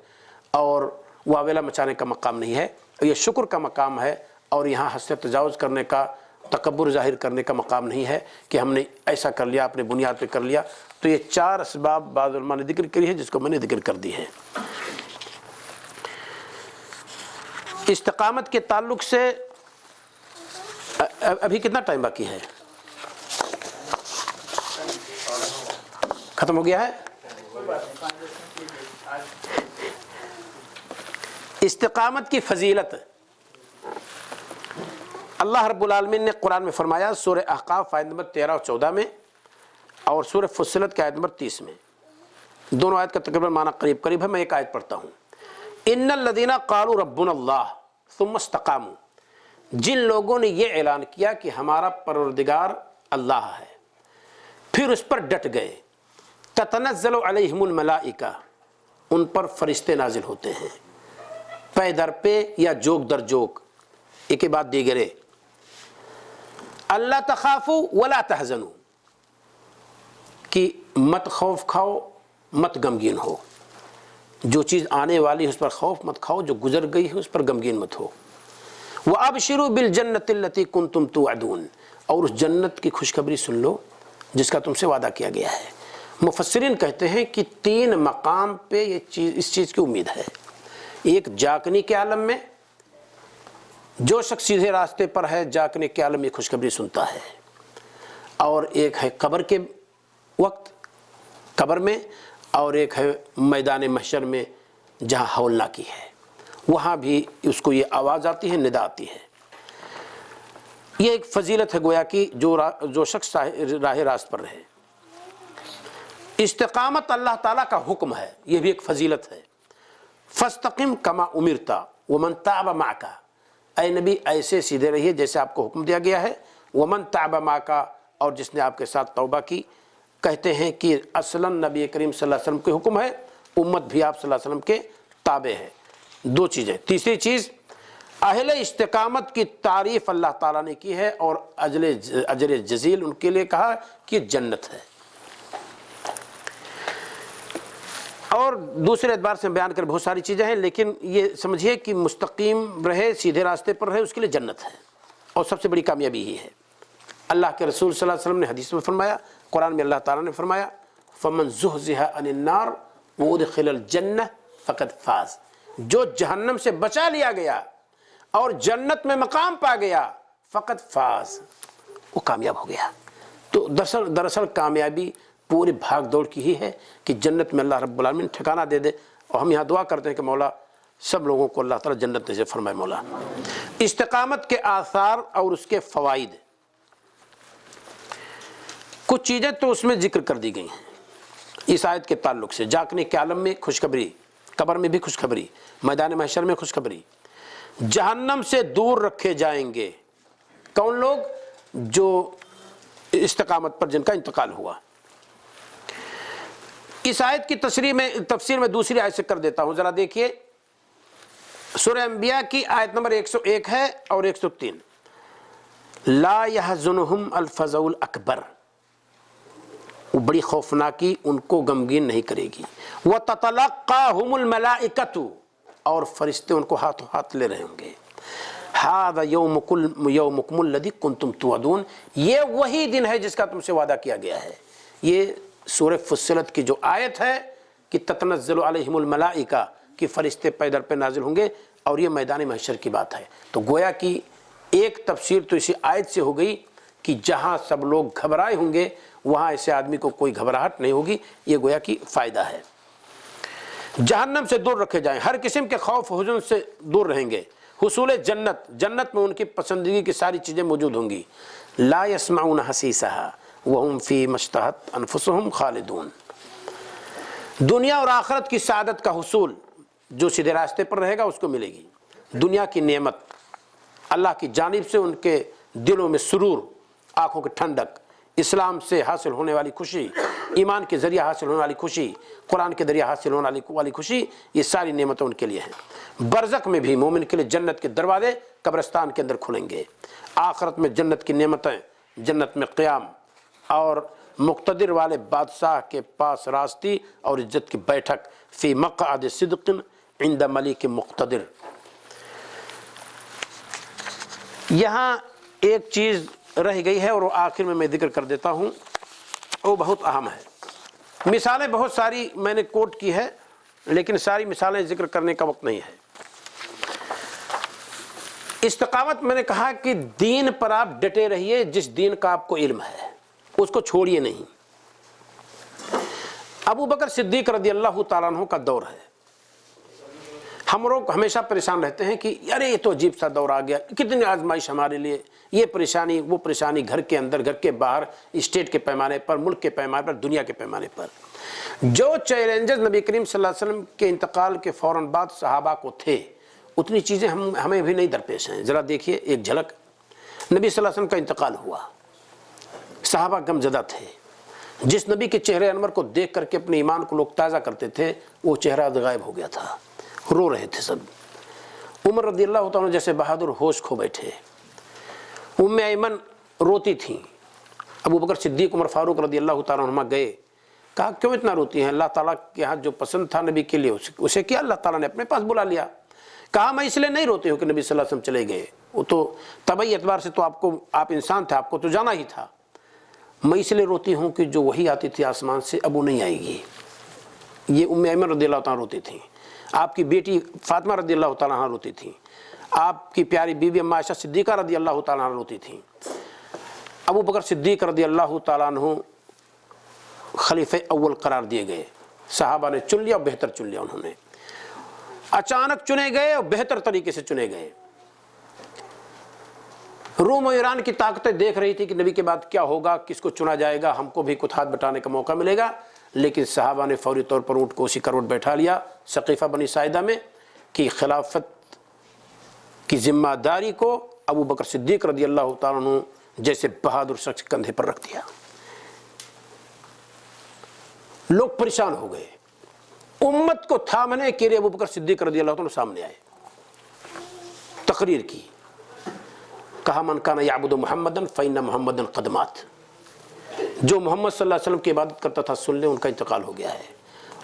اور واویلا مچانے کا مقام نہیں ہے، یہ شکر کا مقام ہے، اور یہاں حد سے تجاوز کرنے کا، تکبر ظاہر کرنے کا مقام نہیں ہے کہ ہم نے ایسا کر لیا، اپنے بنیاد پہ کر لیا۔ تو یہ چار اسباب بعض علماء نے ذکر کری ہے، جس کو میں نے ذکر کر دی ہے۔ استقامت کے تعلق سے ابھی کتنا ٹائم باقی ہے؟ ختم ہو گیا ہے؟ استقامت کی فضیلت اللہ رب العالمین نے قرآن میں فرمایا، سورہ احقاف آیت نمبر 13 اور 14 میں، اور سورہ فصلت کے آیت نمبر 30 میں۔ دونوں آیت کا تقریباً معنی قریب قریب ہے، میں ایک آیت پڑھتا ہوں۔ ان الذین قالوا ربنا اللہ ثم استقاموا، جن لوگوں نے یہ اعلان کیا کہ ہمارا پروردگار اللہ ہے، پھر اس پر ڈٹ گئے، تتنزل علیہم الملائکہ، ان پر فرشتے نازل ہوتے ہیں، پے در پہ یا جوک در جوک، ایک کے بعد دیگرے، اللہ تخافوا ولا تحزنوا، کہ مت خوف کھاؤ مت غمگین ہو، جو چیز آنے والی ہے اس پر خوف مت کھاؤ، جو گزر گئی ہے اس پر غمگین مت ہو۔ وَأَبْشِرُوا بِالْجَنَّةِ الَّتِي كُنْتُمْ تُوعَدُونَ، اور اس جنت کی خوشخبری سن لو جس کا تم سے وعدہ کیا گیا ہے۔ مفسرین کہتے ہیں کہ 3 مقام پہ اس چیز کی امید ہے۔ ایک جاگنی کے عالم میں، جو شخص سیدھے راستے پر ہے جاگنے کے عالم میں خوشخبری سنتا ہے، اور ایک ہے قبر کے وقت قبر میں، اور ایک ہے میدان محشر میں جہاں ہولناکی ہے، وہاں بھی اس کو یہ آواز آتی ہے، ندا آتی ہے۔ یہ ایک فضیلت ہے گویا کہ جو شخص راہ راست پر رہے۔ استقامت اللہ تعالیٰ کا حکم ہے، یہ بھی ایک فضیلت ہے۔ فاستقم کما امرت ومن تاب معک، اے نبی ایسے سیدھے رہیے جیسے آپ کو حکم دیا گیا ہے، ومن تاب معک، اور جس نے آپ کے ساتھ توبہ کی۔ کہتے ہیں کہ اصلاً نبی کریم صلی اللہ علیہ وسلم کے حکم ہے، امت بھی آپ صلی اللہ علیہ وسلم کے تابع ہے۔ دو چیزیں۔ تیسری چیز، اہل استقامت کی تعریف اللہ تعالیٰ نے کی ہے اور اجر جزیل ان کے لیے کہا کہ جنت ہے۔ اور دوسرے اعتبار سے بیان کر بہت ساری چیزیں ہیں، لیکن یہ سمجھیے کہ مستقیم رہے، سیدھے راستے پر رہے، اس کے لیے جنت ہے، اور سب سے بڑی کامیابی یہی ہے۔ اللہ کے رسول صلی اللہ علیہ وسلم نے حدیث میں فرمایا، قرآن میں اللہ تعالیٰ نے فرمایا، فَمَنْ زُحْزِحَ عَنِ النَّارِ وَأُدْخِلَ الْجَنَّةَ فَقَدْ فَازَ، جو جہنم سے بچا لیا گیا اور جنت میں مقام پا گیا، فقط فاز، وہ کامیاب ہو گیا۔ تو دراصل کامیابی پوری بھاگ دوڑ کی ہی ہے کہ جنت میں اللہ رب العالمین ٹھکانہ دے دے، اور ہم یہاں دعا کرتے ہیں کہ مولا سب لوگوں کو اللہ تعالیٰ جنت نصیب فرمائے مولا۔ استقامت کے آثار اور اس کے فوائد، کچھ چیزیں تو اس میں ذکر کر دی گئی ہیں اس آیت کے تعلق سے۔ جاگنے کے عالم میں خوشخبری، قبر میں بھی خوشخبری، میدان محشر میں خوشخبری۔ جہنم سے دور رکھے جائیں گے کون لوگ؟ جو استقامت پر جن کا انتقال ہوا۔ اس آیت کی تفسیر میں دوسری آیت سے کر دیتا ہوں، ذرا دیکھیے۔ سورہ انبیاء کی آیت نمبر 101 ہے اور 103۔ لا يحزنهم الفزع الاکبر، وہ بڑی خوفناکی ان کو غمگین نہیں کرے گی۔ وَتَتَلَقَّاهُمُ الْمَلَائِكَةُ، اور فرشتے ان کو ہاتھوں ہاتھ لے رہے ہوں گے۔ هَذَا يَوْمُكُمُ الَّذِي كُنْتُمْ تُوعَدُونَ، یہ وہی دن ہے جس کا تم سے وعدہ کیا گیا ہے۔ یہ سورہ فصلت کی جو آیت ہے کہ تتنزل علیہم الملائکہ، کہ فرشتے پیدر پہ نازل ہوں گے، اور یہ میدان محشر کی بات ہے۔ تو گویا کہ ایک تفسیر تو اسی آیت سے ہو گئی کہ جہاں سب لوگ گھبرائے ہوں گے وہاں ایسے آدمی کو کوئی گھبراہٹ نہیں ہوگی، یہ گویا کہ فائدہ ہے۔ جہنم سے دور رکھے جائیں، ہر قسم کے خوف و حزن سے دور رہیں گے۔ حصول جنت، جنت میں ان کی پسندگی کی ساری چیزیں موجود ہوں گی۔ لا يسمعون حسیسها وهم فيما اشتهت انفسهم خالدون، دنیا اور آخرت کی سعادت کا حصول جو سیدھے راستے پر رہے گا اس کو ملے گی۔ دنیا کی نعمت، اللہ کی جانب سے ان کے دلوں میں سرور، آنکھوں کی ٹھنڈک، اسلام سے حاصل ہونے والی خوشی، ایمان کے ذریعہ حاصل ہونے والی خوشی، قرآن کے ذریعہ حاصل ہونے والی خوشی، یہ ساری نعمتیں ان کے لیے ہیں۔ برزخ میں بھی مومن کے لیے جنت کے دروازے قبرستان کے اندر کھلیں گے۔ آخرت میں جنت کی نعمتیں، جنت میں قیام، اور مقتدر والے بادشاہ کے پاس راستی اور عزت کی بیٹھک، فی مقعد صدق عند ملیک مقتدر۔ یہاں ایک چیز رہ گئی ہے اور وہ آخر میں ذکر کر دیتا ہوں، وہ بہت اہم ہے۔ مثالیں بہت ساری میں نے کوٹ کی ہے، لیکن ساری مثالیں ذکر کرنے کا وقت نہیں ہے۔ استقامت میں نے کہا کہ دین پر آپ ڈٹے رہیے، جس دین کا آپ کو علم ہے اس کو چھوڑیے نہیں۔ ابو بکر صدیق رضی اللہ تعالیٰ عنہ کا دور ہے، ہم لوگ ہمیشہ پریشان رہتے ہیں کہ یار یہ تو عجیب سا دور آ گیا، کتنی آزمائش ہمارے لیے، یہ پریشانی وہ پریشانی، گھر کے اندر، گھر کے باہر، اسٹیٹ کے پیمانے پر، ملک کے پیمانے پر، دنیا کے پیمانے پر۔ جو چیلنجز نبی کریم صلی اللہ علیہ وسلم کے انتقال کے فوراً بعد صحابہ کو تھے، اتنی چیزیں ہمیں بھی نہیں درپیش ہیں۔ ذرا دیکھیے ایک جھلک، نبی صلی اللہ علیہ وسلم کا انتقال ہوا، صحابہ غم زدہ تھے۔ جس نبی کے چہرے انور کو دیکھ کر کے اپنے ایمان کو لوگ تازہ کرتے تھے، وہ چہرہ غائب ہو گیا تھا، رو رہے تھے سب۔ عمر رضی اللہ تعالیٰ جیسے بہادر ہوش کھو بیٹھے، ام ایمن روتی تھیں، ابو بکر صدیق عمر فاروق رضی اللہ تعالیٰ عنہ گئے، کہا کیوں اتنا روتی ہیں؟ اللہ تعالیٰ کے ہاں جو پسند تھا نبی کے لیے اسے کیا اللہ تعالیٰ نے اپنے پاس بلا لیا۔ کہا میں اس لیے نہیں روتی ہوں کہ نبی صلی اللہ علیہ وسلم چلے گئے، وہ تو طبعی اعتبار سے تو آپ انسان تھے، آپ کو تو جانا ہی تھا، میں اس لیے روتی ہوں کہ جو وحی آتی تھی آسمان سے اب وہ نہیں آئے گی۔ یہ ام ایمن رضی اللہ تعالیٰ روتی تھیں۔ آپ کی بیٹی فاطمہ رضی اللہ تعالیٰ عنہ روتی تھیں، آپ کی پیاری بیوی اما عائشہ صدیقہ رضی اللہ تعالیٰ عنہ روتی تھیں، ابو بکر صدیق رضی اللہ تعالیٰ عنہ خلیفہ اول قرار دیے گئے، صحابہ نے چن لیا اور بہتر چن لیا، انہوں نے اچانک چنے گئے اور بہتر طریقے سے چنے گئے۔ روم و ایران کی طاقتیں دیکھ رہی تھی کہ نبی کے بعد کیا ہوگا، کس کو چنا جائے گا، ہم کو بھی کچھ ہاتھ بٹانے کا موقع ملے گا، لیکن صحابہ نے فوری طور پر اونٹ کو اسی کروٹ بیٹھا لیا ثقیفہ بنی ساعدہ میں کہ خلافت کی ذمہ داری کو ابو بکر صدیق رضی اللہ تعالیٰ عنہ جیسے بہادر شخص کندھے پر رکھ دیا۔ لوگ پریشان ہو گئے، امت کو تھامنے کے لیے ابو بکر صدیق رضی اللہ عنہ سامنے آئے، تقریر کی، کہا من کان یعبد محمدن فإن محمدن قد مات، جو محمد صلی اللہ علیہ وسلم کی عبادت کرتا تھا سن لیں، ان کا انتقال ہو گیا ہے۔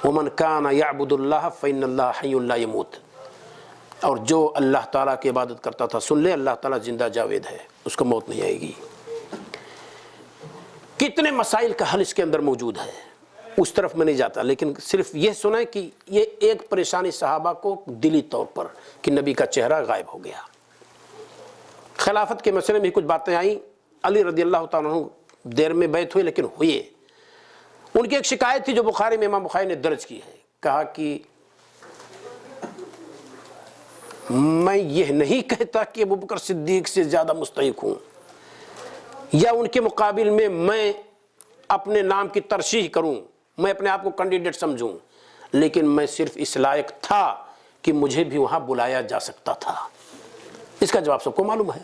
ومن کان یعبد اللہ فإن اللہ حی لا یموت، اور جو اللہ تعالیٰ کی عبادت کرتا تھا سن لیں، اللہ تعالیٰ زندہ جاوید ہے، اس کو موت نہیں آئے گی۔ کتنے مسائل کا حل اس کے اندر موجود ہے، اس طرف میں نہیں جاتا، لیکن صرف یہ سنیں کہ یہ ایک پریشانی صحابہ کو دلی طور پر کہ نبی کا چہرہ غائب ہو گیا۔ خلافت کے مسئلے میں کچھ باتیں آئیں، علی رضی اللہ تعالیٰ عنہ دیر میں بیعت ہوئے لیکن ہوئے۔ ان کی ایک شکایت تھی جو بخاری میں امام بخاری نے درج کی ہے، کہا کہ میں یہ نہیں کہتا کہ ابو بکر صدیق سے زیادہ مستحق ہوں یا ان کے مقابل میں اپنے نام کی ترشیح کروں، میں اپنے آپ کو کینڈیڈیٹ سمجھوں، لیکن میں صرف اس لائق تھا کہ مجھے بھی وہاں بلایا جا سکتا تھا۔ اس کا جواب سب کو معلوم ہے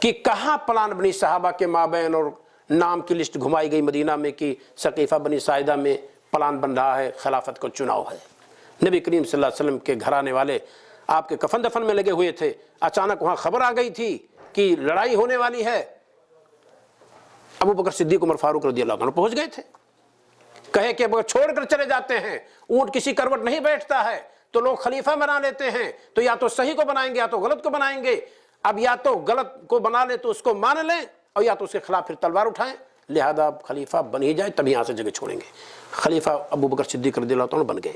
کہ کہاں پلان بنی صحابہ کے مابین اور نام کی لسٹ گھمائی گئی مدینہ میں کہ ثقیفہ بنی ساعدہ میں پلان بن رہا ہے، خلافت کو چناؤ ہے۔ نبی کریم صلی اللہ علیہ وسلم کے گھرانے والے آپ کے کفن دفن میں لگے ہوئے تھے، اچانک وہاں خبر آ گئی تھی کہ لڑائی ہونے والی ہے، ابو بکر صدیق عمر فاروق رضی اللہ عنہ پہنچ گئے تھے، کہے کہ اگر چھوڑ کر چلے جاتے ہیں، اونٹ کسی کروٹ نہیں بیٹھتا ہے تو لوگ خلیفہ بنا لیتے ہیں، تو یا تو صحیح کو بنائیں گے یا تو غلط کو بنائیں گے، اب یا تو غلط کو بنا لیں تو اس کو مان لیں اور یا تو اس کے خلاف پھر تلوار اٹھائیں، لہذا اب خلیفہ بن ہی جائے تب یہاں سے جگہ چھوڑیں گے۔ خلیفہ ابو بکر صدیق رضی اللہ عنہ بن گئے۔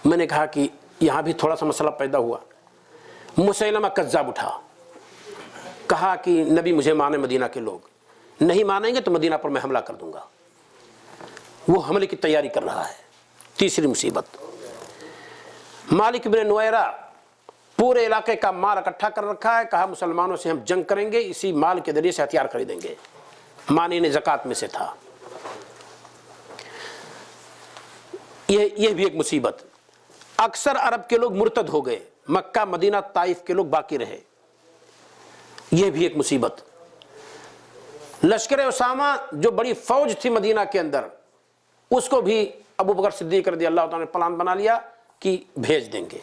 میں نے کہا کہ یہاں بھی تھوڑا سا مسئلہ پیدا ہوا، مسیلمہ کذاب اٹھا، کہا کہ نبی مجھے مانے مدینہ کے لوگ، نہیں مانیں گے تو مدینہ پر میں حملہ کر دوں گا، وہ حملے کی تیاری کر رہا ہے۔ تیسری مصیبت، مالک بن نویرہ پورے علاقے کا مال اکٹھا کر رکھا ہے، کہا مسلمانوں سے ہم جنگ کریں گے، اسی مال کے ذریعے سے ہتھیار خریدیں گے، مانع زکوٰۃ میں سے تھا۔ یہ بھی ایک مصیبت۔ اکثر عرب کے لوگ مرتد ہو گئے، مکہ مدینہ طائف کے لوگ باقی رہے، یہ بھی ایک مصیبت۔ لشکر اسامہ جو بڑی فوج تھی مدینہ کے اندر، اس کو بھی ابو بکر صدیق رضی اللہ تعالیٰ نے پلان بنا لیا کہ بھیج دیں گے،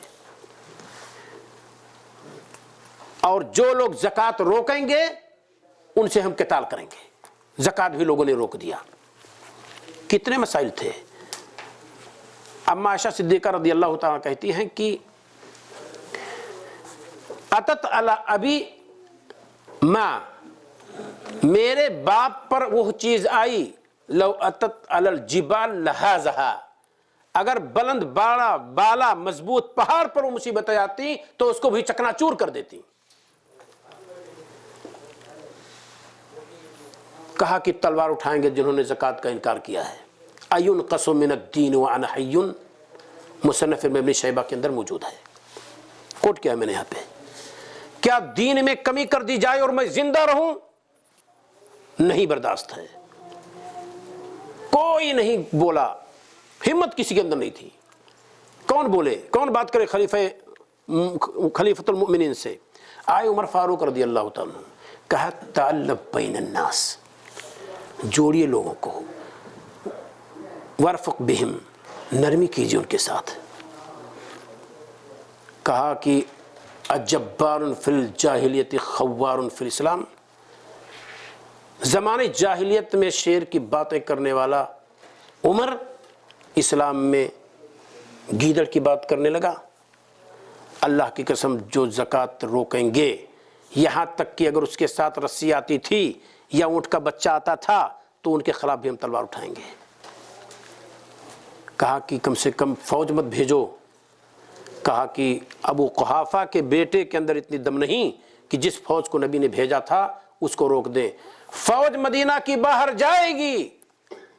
اور جو لوگ زکوٰۃ روکیں گے ان سے ہم قتال کریں گے، زکوٰۃ بھی لوگوں نے روک دیا۔ کتنے مسائل تھے۔ اما عائشہ صدیقہ رضی اللہ تعالیٰ کہتی ہیں کہ اتت علی ابی ما، میرے باپ پر وہ چیز آئی، لو اتت علی الجبال لہذا، اگر بلند بالا مضبوط پہاڑ پر وہ مصیبتیں آتی تو اس کو بھی چکنا چور کر دیتی۔ کہا کہ تلوار اٹھائیں گے جنہوں نے زکوٰۃ کا انکار کیا ہے۔ اَيُنْقَصُ مِنَ الدِّينِ وَأَنَا حَيٌّ، مصنف ابن شیبہ کے اندر موجود ہے، کوٹ کیا ہے میں نے یہاں پہ، کیا دین میں کمی کر دی جائے اور میں زندہ رہوں؟ نہیں برداشت ہے۔ کوئی نہیں بولا، ہمت کسی کے اندر نہیں تھی۔ کون بولے، کون بات کرے خلیفۃ المؤمنین سے؟ آئے عمر فاروق رضی اللہ تعالیٰ عنہ، کہا تألف بین الناس، جوڑیے لوگوں کو، ورفق بہم، نرمی کیجیے ان کے ساتھ۔ کہا کہ اجبار فی الجاہلیت خوار فی الاسلام، زمانے جاہلیت میں شیر کی باتیں کرنے والا عمر اسلام میں گیدڑ کی بات کرنے لگا۔ اللہ کی قسم جو زکوٰۃ روکیں گے، یہاں تک کہ اگر اس کے ساتھ رسی آتی تھی یا اونٹ کا بچہ آتا تھا تو ان کے خلاف بھی ہم تلوار اٹھائیں گے۔ کہا کہ کم سے کم فوج مت بھیجو. کہا کہ ابو قحافہ کے بیٹے کے اندر اتنی دم نہیں کہ جس فوج کو نبی نے بھیجا تھا اس کو روک دیں. فوج مدینہ کی باہر جائے گی,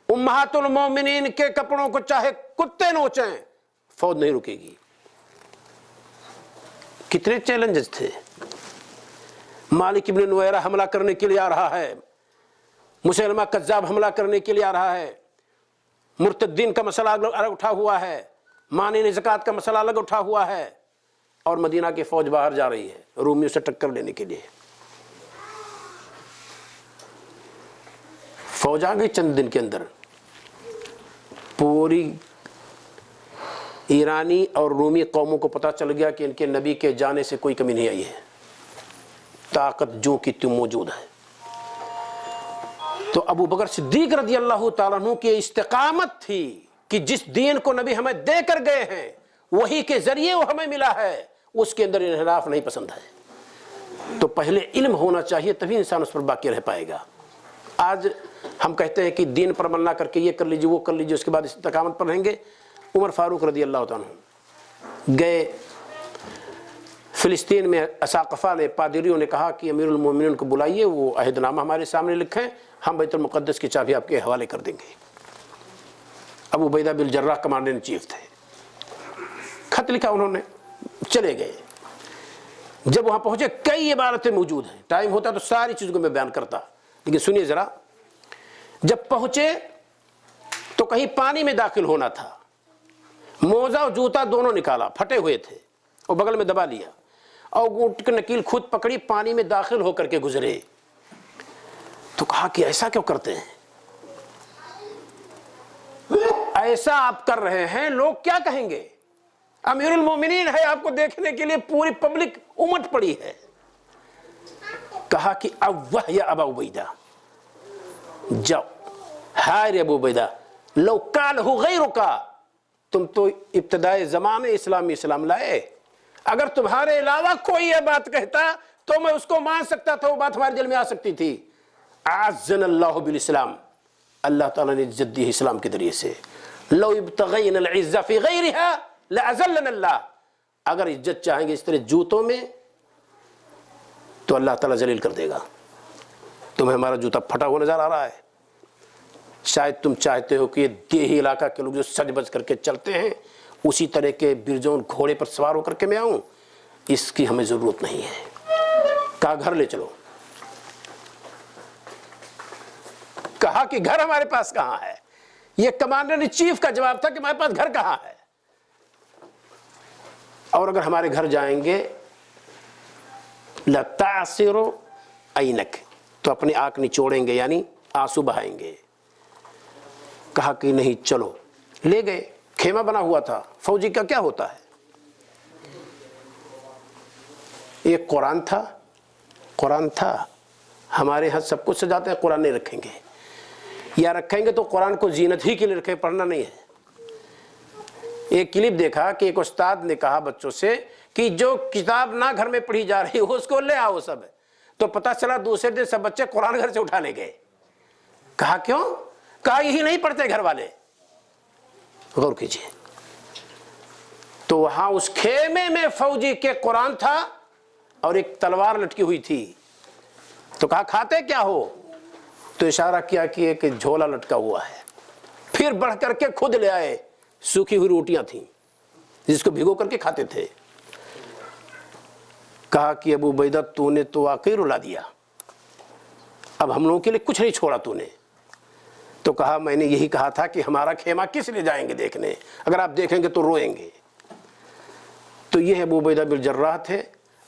امہات المومنین کے کپڑوں کو چاہے کتے نوچیں, فوج نہیں رکے گی. کتنے چیلنجز تھے. مالک ابن نویرہ حملہ کرنے کے لیے آ رہا ہے, مسیلمہ کذاب حملہ کرنے کے لیے آ رہا ہے, مرتدین کا مسئلہ الگ اٹھا ہوا ہے, مانع زکوٰۃ کا مسئلہ الگ اٹھا ہوا ہے, اور مدینہ کی فوج باہر جا رہی ہے رومیوں سے ٹکر لینے کے لیے. فوج آ گئی چند دن کے اندر, پوری ایرانی اور رومی قوموں کو پتہ چل گیا کہ ان کے نبی کے جانے سے کوئی کمی نہیں آئی ہے, طاقت جو کی تم موجود ہے. تو ابو بکر صدیق رضی اللہ تعالیٰ عنہ کی استقامت تھی کہ جس دین کو نبی ہمیں دے کر گئے ہیں وہی کے ذریعے وہ ہمیں ملا ہے, اس کے اندر انحراف نہیں پسند ہے. تو پہلے علم ہونا چاہیے تبھی انسان اس پر باقی رہ پائے گا. آج ہم کہتے ہیں کہ دین پر عمل نہ کر کے یہ کر لیجیے وہ کر لیجیے, اس کے بعد استقامت پر رہیں گے. عمر فاروق رضی اللہ تعالیٰ عنہ گئے فلسطین میں, اساقفہ نے, پادریوں نے کہا کہ امیر المومنین کو بلائیے, وہ عہد نامہ ہمارے سامنے لکھیں, ہم بیت المقدس کی چابی آپ کے حوالے کر دیں گے. ابو عبیدہ بن الجراح کمانڈر ان چیف تھے, خط لکھا انہوں نے, چلے گئے. جب وہاں پہنچے کئی عبارتیں موجود ہیں, ٹائم ہوتا تو ساری چیزوں کو میں بیان کرتا, لیکن سنیے ذرا. جب پہنچے تو کہیں پانی میں داخل ہونا تھا, موزہ اور جوتا دونوں نکالا, پھٹے ہوئے تھے, اور بغل میں دبا لیا, اور اونٹ کی نکیل خود پکڑی, پانی میں داخل ہو کر کے گزرے. تو کہا کہ ایسا کیوں کرتے ہیں, ایسا آپ کر رہے ہیں لوگ کیا کہیں گے؟ امیر المومنین ہے, آپ کو دیکھنے کے لیے پوری پبلک امٹ پڑی ہے. کہا کہ اوہ یا ابا عبیدہ, جاؤ, ہائے ابو عبیدہ, لو قالہ غیرک, تم تو ابتدائے زمانے اسلام لائے, اگر تمہارے علاوہ کوئی یہ بات کہتا تو میں اس کو مان سکتا تھا, وہ بات ہمارے دل میں آ سکتی تھی. اعزنا اللہ بالاسلام, اللہ تعالیٰ نے عزت دی اسلام کے ذریعے سے. لو ابتغینا العزہ فی غیرہا لأذلنا اللہ, اگر عزت چاہیں گے اس طرح جوتوں میں تو اللہ تعالیٰ ذلیل کر دے گا. تمہیں ہمارا جوتا پھٹا ہوا نظر آ رہا ہے, شاید تم چاہتے ہو کہ یہ دیہی علاقہ کے لوگ جو سج بج کر کے چلتے ہیں اسی طرح کے برجون گھوڑے پر سوار ہو کر کے میں آؤں, اس کی ہمیں ضرورت نہیں ہے. کہا گھر لے چلو. کہا کہ گھر ہمارے پاس کہاں ہے؟ یہ کمانڈر ان چیف کا جواب تھا کہ ہمارے پاس گھر کہاں ہے, اور اگر ہمارے گھر جائیں گے لَتَعْصِرُ عَيْنَكَ, تو اپنی آنکھ نچوڑیں گے, یعنی آنسو بہائیں گے. کہا کہ نہیں چلو. لے گئے, خیمہ بنا ہوا تھا. فوجی کا کیا ہوتا ہے, ایک قرآن تھا, ہمارے یہاں سب کچھ سجاتے ہیں, قرآن نہیں رکھیں گے, یا رکھیں گے تو قرآن کو زینت ہی کے لیے رکھیں, پڑھنا نہیں ہے. ایک کلپ دیکھا کہ ایک استاد نے کہا بچوں سے کہ جو کتاب نہ گھر میں پڑھی جا رہی ہو اس کو لے آؤ سب, تو پتہ چلا دوسرے دن سب بچے قرآن گھر سے اٹھا لے گئے. کہا کیوں؟ کہا یہی نہیں پڑھتے گھر والے. غور کیجیے. تو وہاں اس خیمے میں فوجی کے قرآن تھا اور ایک تلوار لٹکی ہوئی تھی. تو کہا کھاتے کیا ہو؟ تو اشارہ کیا کہ ایک جھولا لٹکا ہوا ہے. پھر بڑھ کر کے خود لے آئے, سوکھی ہوئی روٹیاں تھیں جس کو بھگو کر کے کھاتے تھے. کہا کہ ابو عبیدہ تو نے تو واقعی رلا دیا, اب ہم لوگوں کے لیے کچھ نہیں چھوڑا تو نے. تو کہا میں نے یہی کہا تھا کہ ہمارا خیمہ کس لیے جائیں گے دیکھنے, اگر آپ دیکھیں گے تو روئیں گے. تو یہ ابو عبیدہ بن الجراح تھے,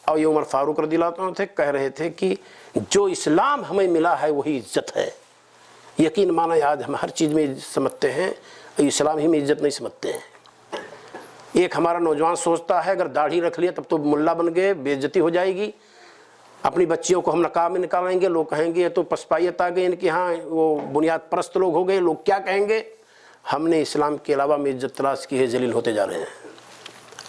اور یہ عمر فاروق رضی اللہ عنہ تھے. کہہ رہے تھے کہ جو اسلام ہمیں ملا ہے وہی عزت ہے. یقین مانا آج ہم ہر چیز میں سمجھتے ہیں, اسلام ہی میں عزت نہیں سمجھتے ہیں. ایک ہمارا نوجوان سوچتا ہے اگر داڑھی رکھ لیا تب تو ملا بن گئے, بے عزتی ہو جائے گی. اپنی بچیوں کو ہم نقاب میں نکالیں گے, لوگ کہیں گے یہ تو پسپائیت آ گئی ان کی, ہاں وہ بنیاد پرست لوگ ہو گئے, لوگ کیا کہیں گے. ہم نے اسلام کے علاوہ میں عزت تلاش کی ہے, ذلیل ہوتے جا رہے ہیں.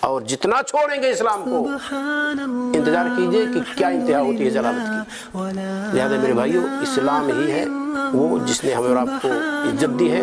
اور جتنا چھوڑیں گے اسلام کو انتظار کیجئے کہ کیا انتہا ہوتی ہے ضلالت کی. لہذا میرے بھائیو, اسلام ہی ہے وہ جس نے ہمیں اور آپ کو عزت دی ہے,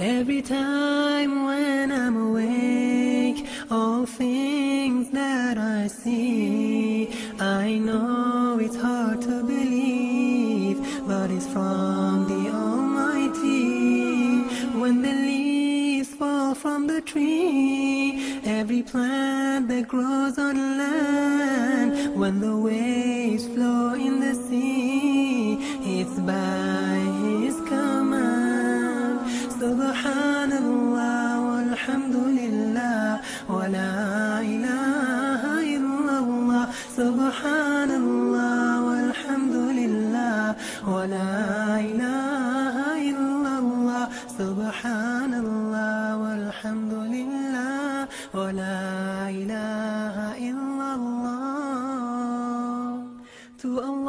Every time when I'm awake, all things that I see, I know it's hard to believe, but it's from the Almighty. When the leaves fall from the tree, every plant that grows on land, when the waves flow in the sea, it's by His command. Subhanallah walhamdulillah wa la ilaha illallah. Subhanallah walhamdulillah wa la ilaha illallah. Subhanallah walhamdulillah wa la ilaha illallah. To Allah